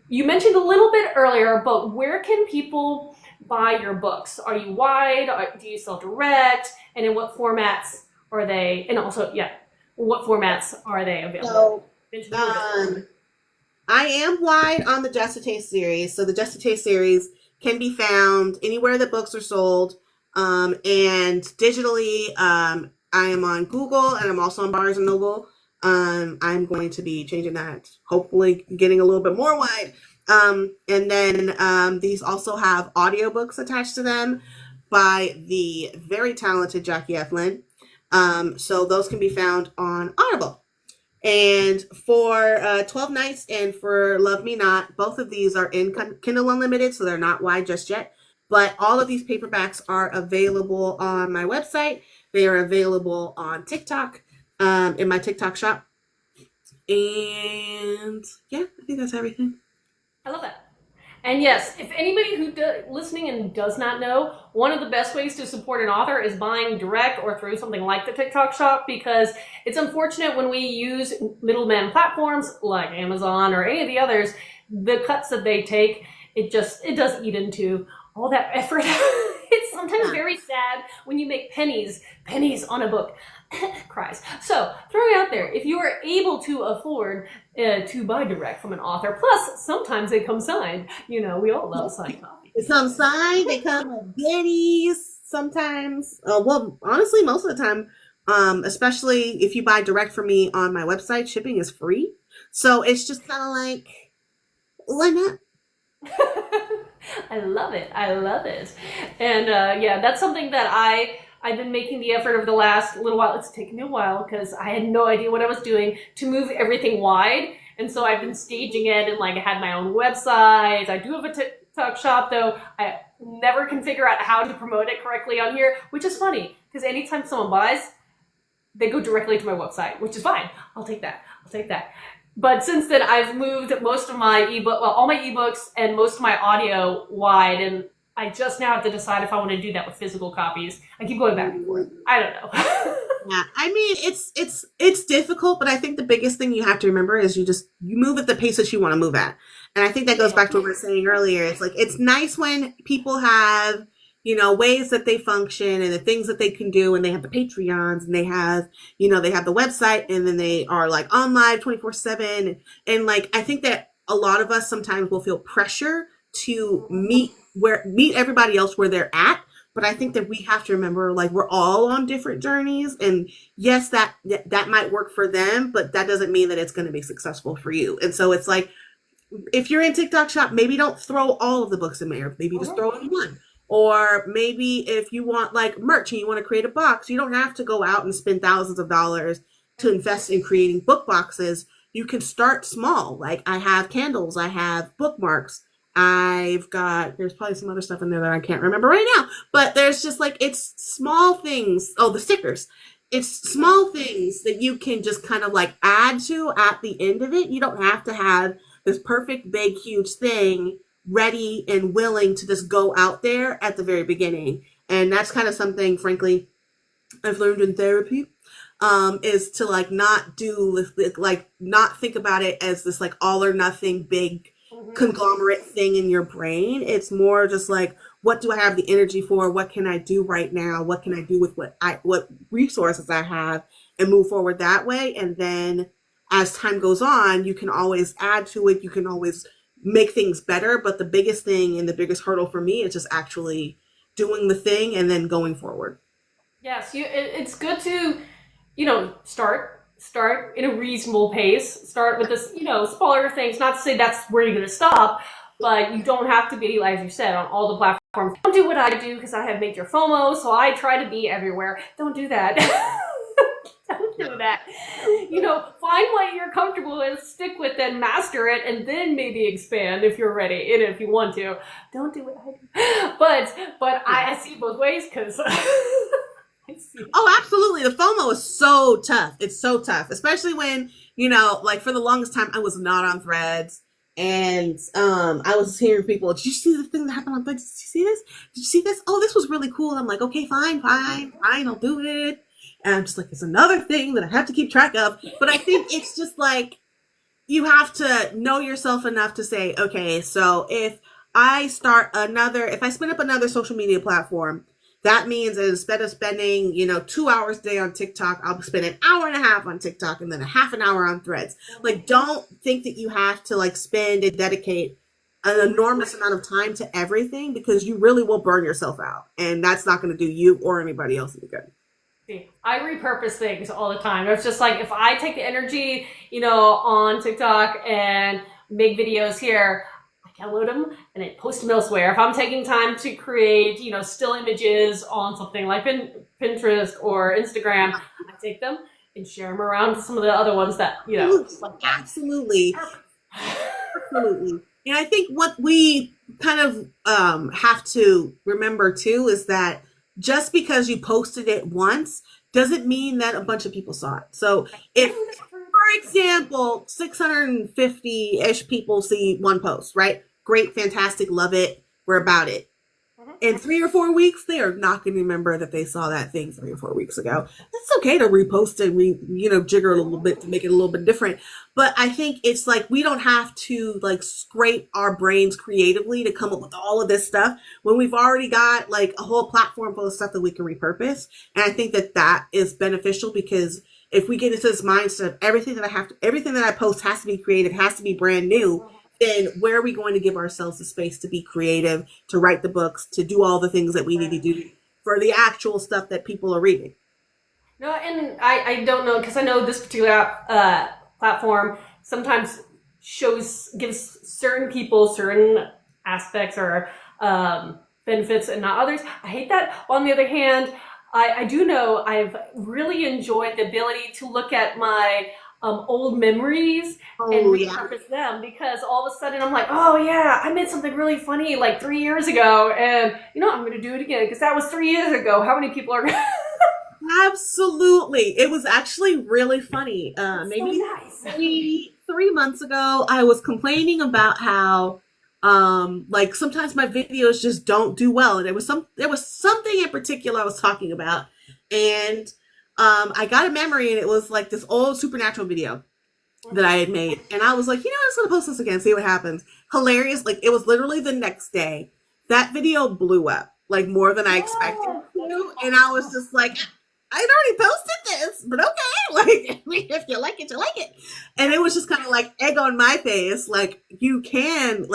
you mentioned a little bit earlier, but where can people buy your books? Are you wide? Do you sell direct? And in what formats are they? And also, yeah, what formats are they available? So, I am wide on the Just a Taste series. So the Just a Taste series can be found anywhere that books are sold. And digitally, I am on Google and I'm also on Barnes and Noble. I'm going to be changing that, hopefully getting a little bit more wide. And then these also have audiobooks attached to them by the very talented Jackie F. Lynn. So those can be found on Audible. And for 12 Nights and for Love Me Not, both of these are in Kindle Unlimited, so they're not wide just yet. But all of these paperbacks are available on my website. They are available on TikTok, in my TikTok shop. And yeah, I think that's everything. I love that. And yes, if anybody who listening and does not know, one of the best ways to support an author is buying direct or through something like the TikTok shop, because it's unfortunate when we use middleman platforms like Amazon or any of the others, the cuts that they take, it does eat into all that effort. It's sometimes very sad when you make pennies on a book. Cries. So, throwing out there, if you are able to afford to buy direct from an author, plus sometimes they come signed. You know, we all love signed copies. They come signed, they come with goodies sometimes. Well, honestly, most of the time, especially if you buy direct from me on my website, shipping is free. So it's just kind of like, why not? I love it. And yeah, that's something that I've been making the effort over the last little while. It's taken me a while because I had no idea what I was doing to move everything wide. And so I've been staging it, and like I had my own website. I do have a TikTok shop, though I never can figure out how to promote it correctly on here, which is funny because anytime someone buys, they go directly to my website, which is fine. I'll take that. But since then, I've moved most of my all my ebooks and most of my audio wide, and I just now have to decide if I want to do that with physical copies. I keep going back and forth. I don't know. Yeah, I mean, it's difficult, but I think the biggest thing you have to remember is you move at the pace that you want to move at. And I think that goes back to what we were saying earlier. It's like, it's nice when people have, ways that they function and the things that they can do, and they have the Patreons and they have the website, and then they are like on live 24/7. And like, I think that a lot of us sometimes will feel pressure to meet everybody else where they're at. But I think that we have to remember, like, we're all on different journeys, and yes, that might work for them, but that doesn't mean that it's going to be successful for you. And so it's like, if you're in TikTok shop, maybe don't throw all of the books in there. Maybe just throw in one. Or maybe if you want like merch and you want to create a box, you don't have to go out and spend thousands of dollars to invest in creating book boxes. You can start small. Like, I have candles, I have bookmarks. There's probably some other stuff in there that I can't remember right now, but there's just like, it's small things. Oh, the stickers. It's small things that you can just kind of like add to at the end of it. You don't have to have this perfect, big, huge thing ready and willing to just go out there at the very beginning. And that's kind of something, frankly, I've learned in therapy, is to like not think about it as this like all or nothing big conglomerate thing in your brain. It's more just like, what do I have the energy for? What can I do right now? What can I do with what resources I have, and move forward that way? And then as time goes on, you can always add to it. You can always make things better. But the biggest thing and the biggest hurdle for me is just actually doing the thing and then going forward. Yes, it's good to, start in a reasonable pace. Start with this, smaller things. Not to say that's where you're going to stop, but you don't have to be, as you said, on all the platforms. Don't do what I do, because I have major FOMO, so I try to be everywhere. Don't do that. Don't do that. Find what you're comfortable with, stick with it, master it, and then maybe expand if you're ready and if you want to. Don't do what I do. But I see it both ways, because Oh, absolutely. The FOMO is so tough. It's so tough, especially when, like for the longest time, I was not on Threads, and I was hearing people, did you see the thing that happened on Threads? Did you see this? Did you see this? Oh, this was really cool. And I'm like, okay, fine, I'll do it. And I'm just like, it's another thing that I have to keep track of. But I think it's just like, you have to know yourself enough to say, okay, so if I spin up another social media platform, that means that instead of spending, 2 hours a day on TikTok, I'll spend an hour and a half on TikTok and then a half an hour on Threads. Like, don't think that you have to like spend and dedicate an enormous amount of time to everything, because you really will burn yourself out. And that's not going to do you or anybody else any good. I repurpose things all the time. It's just like, if I take the energy, on TikTok and make videos here, I download them and I post them elsewhere. If I'm taking time to create, still images on something like Pinterest or Instagram, I take them and share them around to some of the other ones that, Absolutely. Absolutely. And I think what we kind of have to remember too is that just because you posted it once doesn't mean that a bunch of people saw it. So if, for example, 650-ish people see one post, right? Great, fantastic, love it, we're about it. In 3 or 4 weeks, they are not going to remember that they saw that thing 3 or 4 weeks ago. It's okay to repost and jigger a little bit to make it a little bit different. But I think it's like, we don't have to like scrape our brains creatively to come up with all of this stuff when we've already got like a whole platform full of stuff that we can repurpose. And I think that is beneficial, because if we get into this mindset of everything that I post has to be creative, has to be brand new, then where are we going to give ourselves the space to be creative, to write the books, to do all the things that we need to do for the actual stuff that people are reading? No, and I don't know, because I know this particular platform sometimes gives certain people certain aspects or benefits and not others. I hate that. On the other hand, I do know I've really enjoyed the ability to look at my old memories and repurpose them, because all of a sudden I'm like, oh yeah, I made something really funny like 3 years ago, and I'm going to do it again because that was 3 years ago. How many people are Absolutely. It was actually really funny. Maybe so nice. three months ago, I was complaining about how like sometimes my videos just don't do well, and there was something in particular I was talking about, and I got a memory, and it was like this old supernatural video that I had made. And I was like, I'm just going to post this again, see what happens. Hilarious. Like, it was literally the next day. That video blew up, like, more than I expected to. And I was just like, I'd already posted this, but okay. Like, if you like it, you like it. And it was just kind of like egg on my face. Like, you can't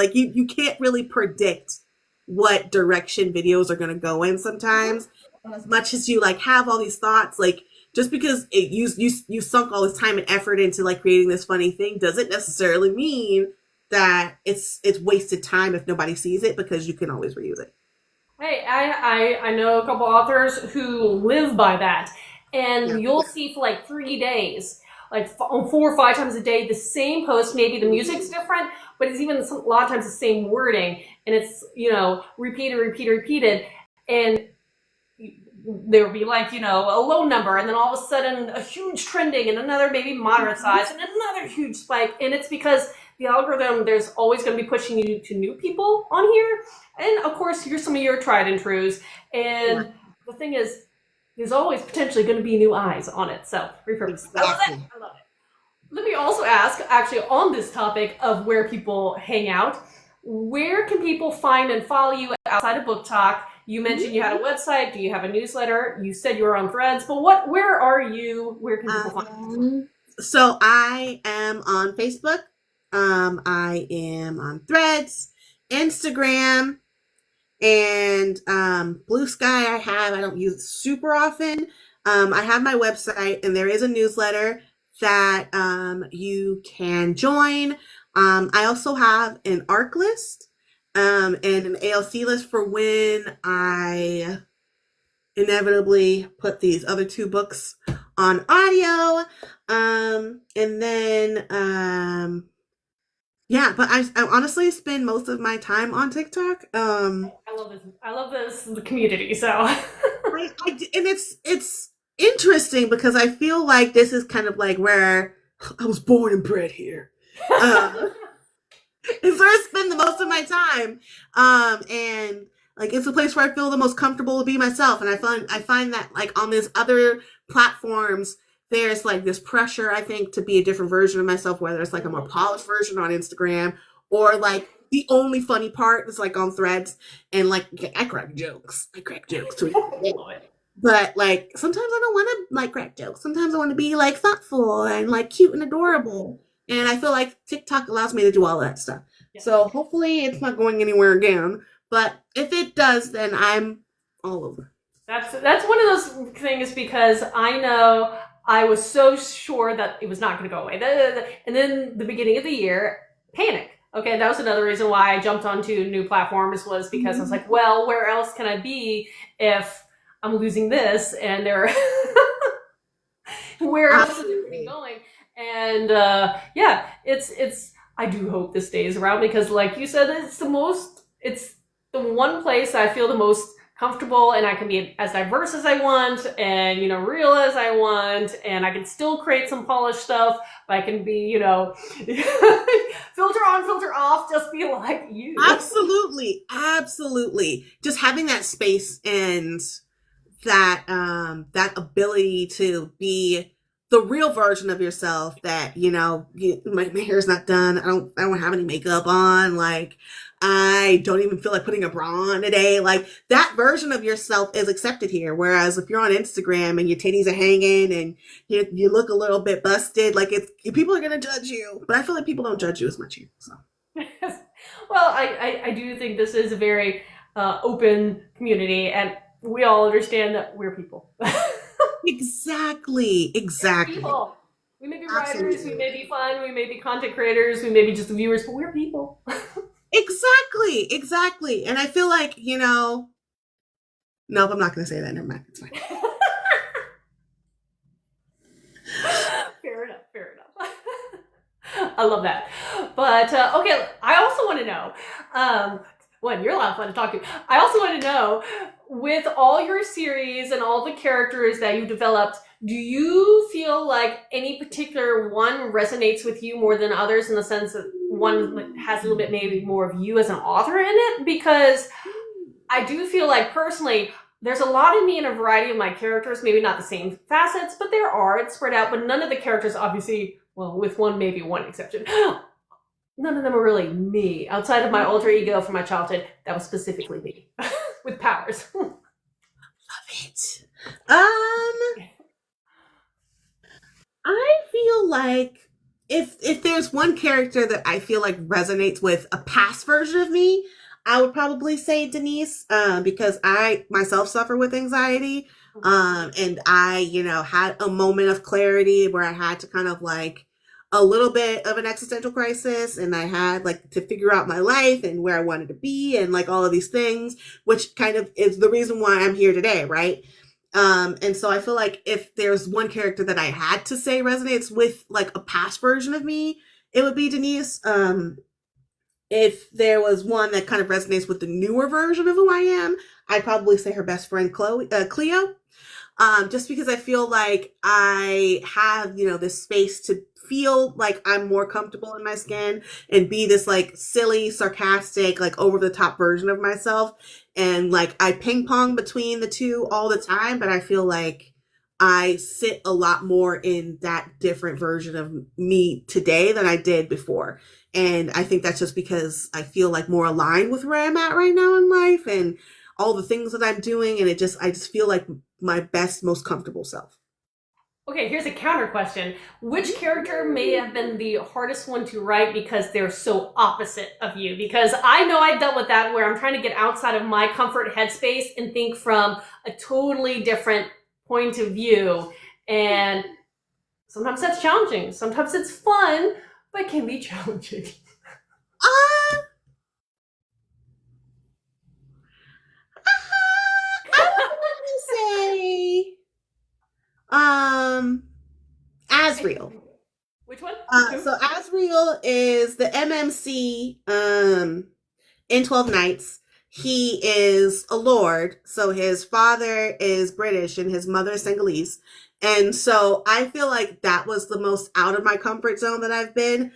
really predict what direction videos are going to go in sometimes. As much as you like have all these thoughts, like, just because you sunk all this time and effort into like creating this funny thing doesn't necessarily mean that it's wasted time if nobody sees it, because you can always reuse it. Hey, I know a couple authors who live by that, and you'll see for like 3 days, like 4 or 5 times a day, the same post. Maybe the music's different, but it's even a lot of times the same wording, and it's repeated, and there would be like, a low number, and then all of a sudden a huge trending, and another maybe moderate size, and another huge spike. And it's because the algorithm, there's always going to be pushing you to new people on here. And of course, here's some of your tried and trues. And the thing is, there's always potentially going to be new eyes on it. So repurpose. I love it. I love it. Let me also ask, actually, on this topic of where people hang out, where can people find and follow you outside of Book Talk? You mentioned you had a website. Do you have a newsletter? You said you were on Threads, but where are you? Where can people find you? So I am on Facebook. I am on Threads, Instagram, and Blue Sky. I don't use it super often. I have my website, and there is a newsletter that you can join. I also have an ARC list. And an ALC list for when I inevitably put these other 2 books on audio. And then, but I honestly spend most of my time on TikTok. I love this the community. So, and it's interesting because I feel like this is kind of like where I was born and bred here. It's where I spend the most of my time. And like, it's a place where I feel the most comfortable to be myself. And I find that like on these other platforms, there's like this pressure, I think, to be a different version of myself, whether it's like a more polished version on Instagram or like the only funny part is like on Threads, and like I crack jokes. I crack jokes too. But like sometimes I don't want to like crack jokes. Sometimes I want to be like thoughtful and like cute and adorable. And I feel like TikTok allows me to do all that stuff. Yeah. So hopefully it's not going anywhere again. But if it does, then I'm all over. That's one of those things, because I know I was so sure that it was not going to go away. And then the beginning of the year, panic. Okay, that was another reason why I jumped onto new platforms, was because I was like, well, where else can I be if I'm losing this? And there, where else is it going? And yeah, it's. I do hope this stays around, because, like you said, it's the one place I feel the most comfortable, and I can be as diverse as I want, and real as I want, and I can still create some polished stuff, but I can be filter on, filter off, just be like you. Absolutely. Just having that space and that that ability to be the real version of yourself, that my hair's not done, I don't have any makeup on, like I don't even feel like putting a bra on today. Like that version of yourself is accepted here. Whereas if you're on Instagram and your titties are hanging and you look a little bit busted, like people are gonna judge you. But I feel like people don't judge you as much here. So, well, I do think this is a very open community, and we all understand that we're people. Exactly. People. We may be writers, we may be fun, we may be content creators, we may be just viewers, but we're people. Exactly. And I feel like, nope, I'm not going to say that. Never mind. It's fine. Fair enough. I love that. But, okay, I also want to know, one, you're a lot of fun to talk to. I also want to know, with all your series and all the characters that you developed, do you feel like any particular one resonates with you more than others, in the sense that one has a little bit maybe more of you as an author in it? Because I do feel like, personally, there's a lot of me in a variety of my characters, maybe not the same facets, but it's spread out, but none of the characters, obviously, well, with maybe one exception, none of them are really me. Outside of my alter ego from my childhood, that was specifically me, with powers. Love it. I feel like if there's one character that I feel like resonates with a past version of me, I would probably say Denise, because I myself suffer with anxiety. And I, had a moment of clarity where I had to kind of like a little bit of an existential crisis, and I had like to figure out my life and where I wanted to be and like all of these things, which kind of is the reason why I'm here today, right? And so I feel like if there's one character that I had to say resonates with like a past version of me, it would be Denise. If there was one that kind of resonates with the newer version of who I am, I'd probably say her best friend Cleo. Just because I feel like I have, this space to feel like I'm more comfortable in my skin and be this like silly, sarcastic, like over the top version of myself. And like I ping pong between the two all the time, but I feel like I sit a lot more in that different version of me today than I did before. And I think that's just because I feel like more aligned with where I'm at right now in life and all the things that I'm doing. And I just feel like my best, most comfortable self. Okay, here's a counter question. Which character may have been the hardest one to write because they're so opposite of you? Because I know I dealt with that, where I'm trying to get outside of my comfort headspace and think from a totally different point of view. And sometimes that's challenging. Sometimes it's fun, but it can be challenging. Asriel. Which one? So Asriel is the MMC in 12 Nights. He is a lord, so his father is British and his mother is Senegalese. And so I feel like that was the most out of my comfort zone that I've been,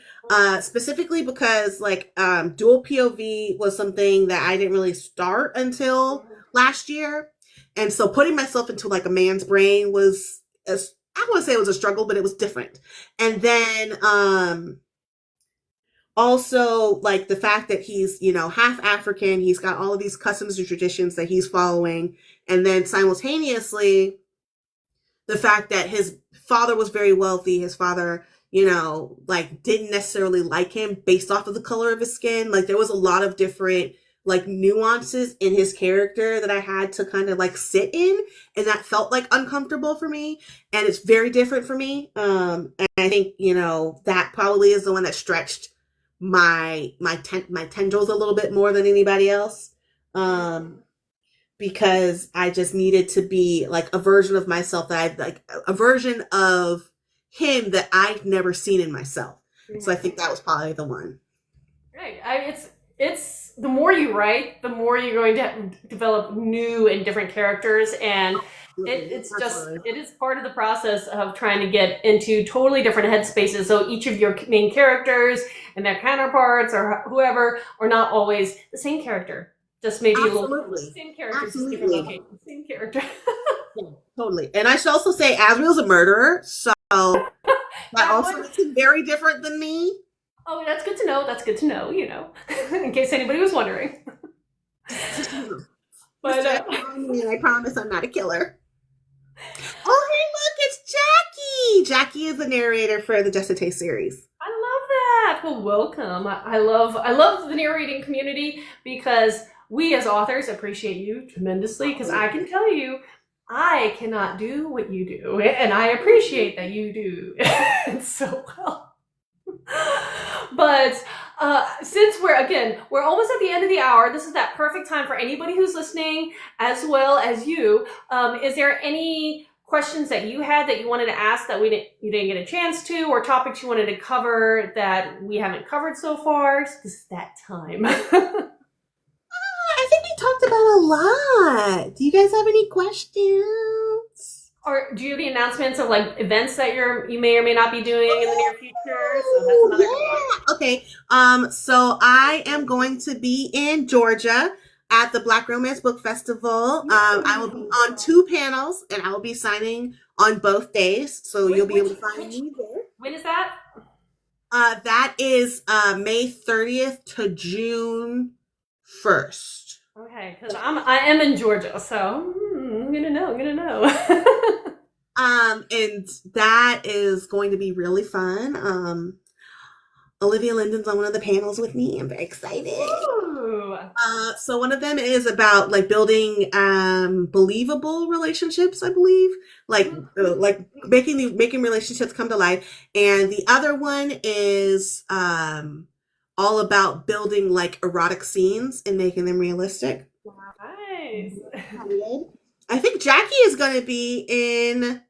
specifically because like dual POV was something that I didn't really start until last year. And so putting myself into like a man's brain was I want to say it was a struggle, but it was different. And then also like the fact that he's, you know, half African, he's got all of these customs and traditions that he's following, and then simultaneously the fact that his father was very wealthy, his father, you know, like didn't necessarily like him based off of the color of his skin. Like there was a lot of different like nuances in his character that I had to kind of like sit in, and that felt like uncomfortable for me, and it's very different for me. And I think, you know, that probably is the one that stretched my tendrils a little bit more than anybody else. Because I just needed to be like a version of myself that I'd like a version of him that I'd never seen in myself. So I think that was probably the one. Right. It's the more you write, the more you're going to develop new and different characters, and it's just, it is part of the process of trying to get into totally different headspaces. So each of your main characters and their counterparts or whoever are not always the same character. Just maybe Absolutely. a little same character, just different location, same character. Yeah, totally. And I should also say Azriel's a murderer, so that also makes him very different than me. Oh, that's good to know. That's good to know, you know, in case anybody was wondering. But I promise I'm not a killer. Oh, hey, look, it's Jackie. Jackie is the narrator for the Just a Taste series. I love that. Well, welcome. I love the narrating community because we as authors appreciate you tremendously, because I can tell you, I cannot do what you do, and I appreciate that you do it so well. But since we're almost at the end of the hour, this is that perfect time for anybody who's listening as well as you. Is there any questions that you had that you wanted to ask that you didn't get a chance to, or topics you wanted to cover that we haven't covered so far? This is that time. I think we talked about a lot. Do you guys have any questions? Or do you have any announcements of like events that you may or may not be doing in the near future? So that's another one. Okay. So I am going to be in Georgia at the Black Romance Book Festival. I will be on 2 panels, and I will be signing on both days. So you'll be able to find me there. When is that? That is May 30th to June 1st. Okay, because I am in Georgia, so I'm gonna know. And that is going to be really fun. Olivia Linden's on one of the panels with me. I'm very excited. Ooh. So one of them is about like building believable relationships, I believe, like making relationships come to life, and the other one is all about building like erotic scenes and making them realistic. Nice. I think Jackie is going to be in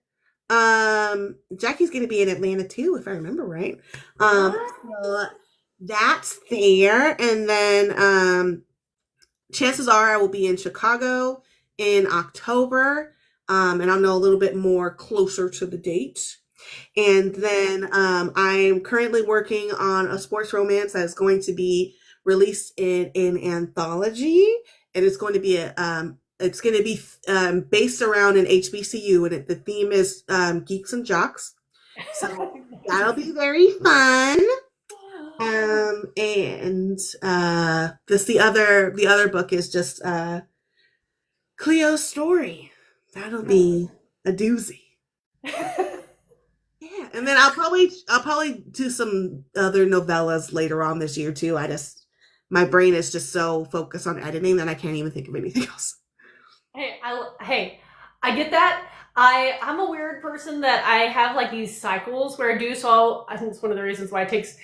Jackie's going to be in Atlanta too, if I remember right. So that's there, and then chances are I will be in Chicago in October, and I'll know a little bit more closer to the date. And then I'm currently working on a sports romance that is going to be released in an anthology, and it's going to be based around an HBCU, and the theme is geeks and jocks. So that'll be very fun. And the other book is just Cleo's story. That'll be a doozy. Yeah, and then I'll probably do some other novellas later on this year too. My brain is just so focused on editing that I can't even think of anything else. Hey, I get that. I'm a weird person that I have like these cycles where I do. So I think it's one of the reasons why it takes.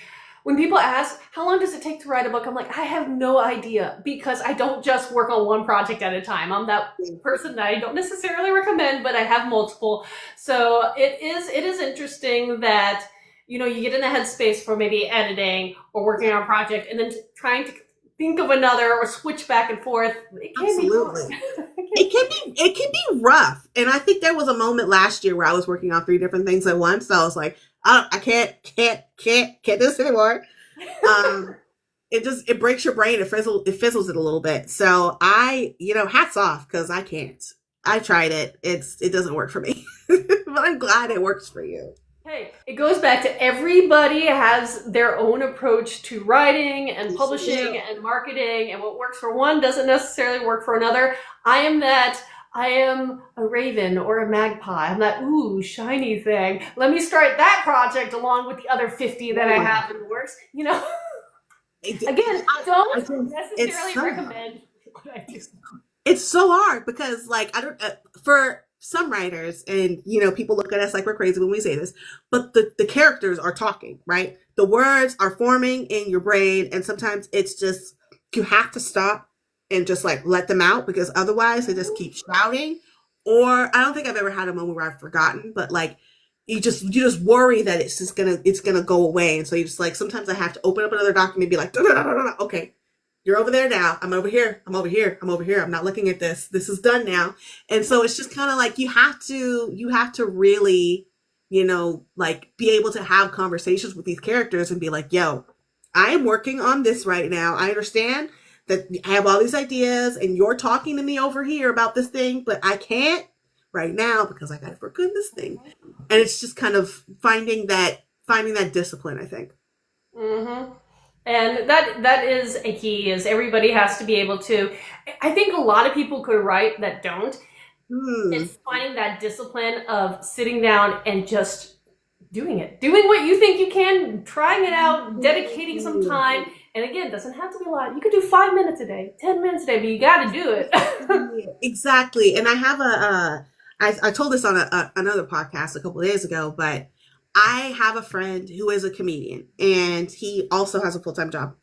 When people ask, how long does it take to write a book? I'm like, I have no idea, because I don't just work on one project at a time. I'm that person that I don't necessarily recommend, but I have multiple. So it is interesting that, you know, you get in the headspace for maybe editing or working on a project, and then trying to think of another or switch back and forth. It can Absolutely. It can be rough. And I think there was a moment last year where I was working on 3 different things at once. So I was like, I can't do this anymore. It breaks your brain. It fizzles it a little bit. So hats off, because I can't. I tried it. It doesn't work for me, but I'm glad it works for you. Hey, it goes back to everybody has their own approach to writing and publishing and marketing, and what works for one doesn't necessarily work for another. I am a raven or a magpie. I'm that, ooh, shiny thing. Let me start that project along with the other 50 that I have in the works. You know, again, don't necessarily recommend what I do. It's so hard because, like, I don't, for some writers, and, you know, people look at us like we're crazy when we say this, but the characters are talking, right? The words are forming in your brain, and sometimes it's just, you have to stop and just like let them out, because otherwise they just keep shouting. Or I don't think I've ever had a moment where I've forgotten, but like you just worry that it's gonna go away, and so you just like, sometimes I have to open up another document and be like, okay, you're over there now. I'm over here. I'm over here. I'm over here. I'm not looking at this. This is done now. And so it's just kind of like you have to really, you know, like be able to have conversations with these characters and be like, yo, I am working on this right now. I understand that I have all these ideas and you're talking to me over here about this thing, but I can't right now because I got to work on this thing. And it's just kind of finding that discipline, I think. Mm-hmm. And that is a key, is everybody has to be able to, I think a lot of people could write that don't. It's finding that discipline of sitting down and just doing it. Doing what you think you can, trying it out, dedicating some time. And again, it doesn't have to be a lot. You could do 5 minutes a day, 10 minutes a day, but you got to do it. Exactly. And I have I told this on another podcast a couple of days ago, but I have a friend who is a comedian, and he also has a full-time job.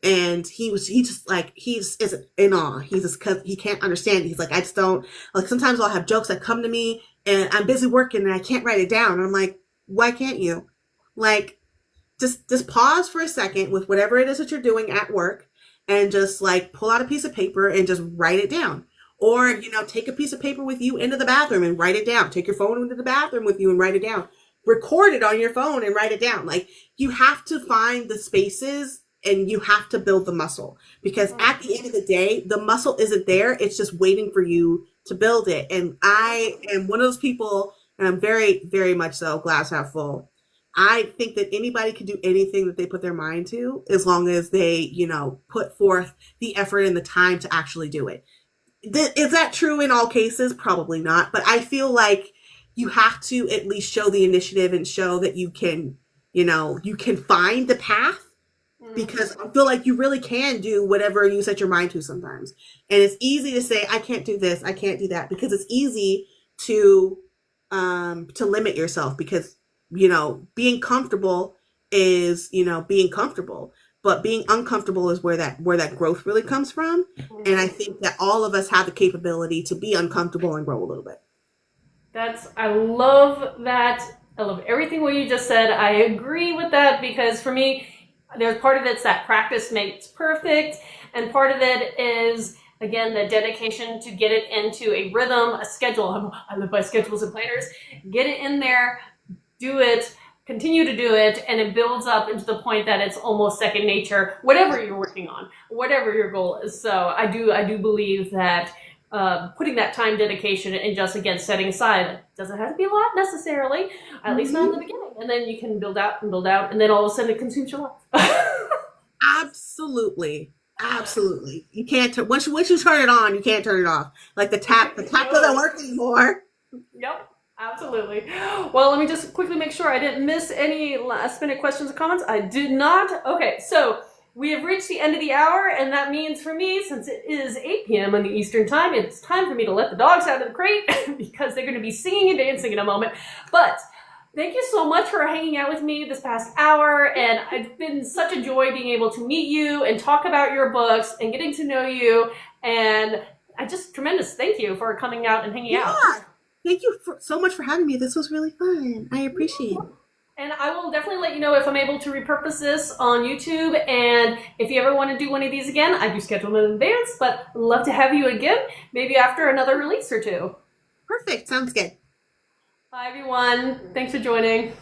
And he's in awe. He can't understand. He's like, I just don't, like, sometimes I'll have jokes that come to me and I'm busy working and I can't write it down. And I'm like, why can't you? Like, just pause for a second with whatever it is that you're doing at work and just like pull out a piece of paper and just write it down. Or, you know, take a piece of paper with you into the bathroom and write it down. Take your phone into the bathroom with you and write it down. Record it on your phone and write it down. Like, you have to find the spaces and you have to build the muscle, because at the end of the day, the muscle isn't there. It's just waiting for you to build it. And I am one of those people, and I'm very, very much so, glass half full. I think that anybody can do anything that they put their mind to, as long as they, you know, put forth the effort and the time to actually do it. Is that true in all cases? Probably not. But I feel like you have to at least show the initiative and show that you can, you know, you can find the path, because I feel like you really can do whatever you set your mind to sometimes. And it's easy to say, I can't do this, I can't do that, because it's easy to limit yourself, because, you know, being comfortable is, you know, being comfortable, but being uncomfortable is where that growth really comes from. And I think that all of us have the capability to be uncomfortable and grow a little bit. I love that. I love everything what you just said. I agree with that, because for me, there's part of it's that practice makes perfect, and part of it is, again, the dedication to get it into a rhythm, a schedule. I live by schedules and planners. Get it in there, do it, continue to do it, and it builds up into the point that it's almost second nature, whatever you're working on, whatever your goal is. So I do believe that putting that time dedication and just, again, setting aside, doesn't have to be a lot necessarily, at least not in the beginning, and then you can build out, and then all of a sudden it consumes your life. Absolutely. You can't, once you turn it on, you can't turn it off. Like the tap doesn't work anymore. Yep. Absolutely. Well, let me just quickly make sure I didn't miss any last-minute questions or comments. I did not. Okay, so we have reached the end of the hour, and that means for me, since it is 8 p.m. on the Eastern Time, it's time for me to let the dogs out of the crate because they're going to be singing and dancing in a moment. But thank you so much for hanging out with me this past hour, and it's been such a joy being able to meet you and talk about your books and getting to know you, and tremendous thank you for coming out and hanging out. Thank you so much for having me. This was really fun. I appreciate it. And I will definitely let you know if I'm able to repurpose this on YouTube. And if you ever want to do one of these again, I do schedule them in advance, but I'd love to have you again, maybe after another release or two. Perfect. Sounds good. Bye, everyone. Thanks for joining.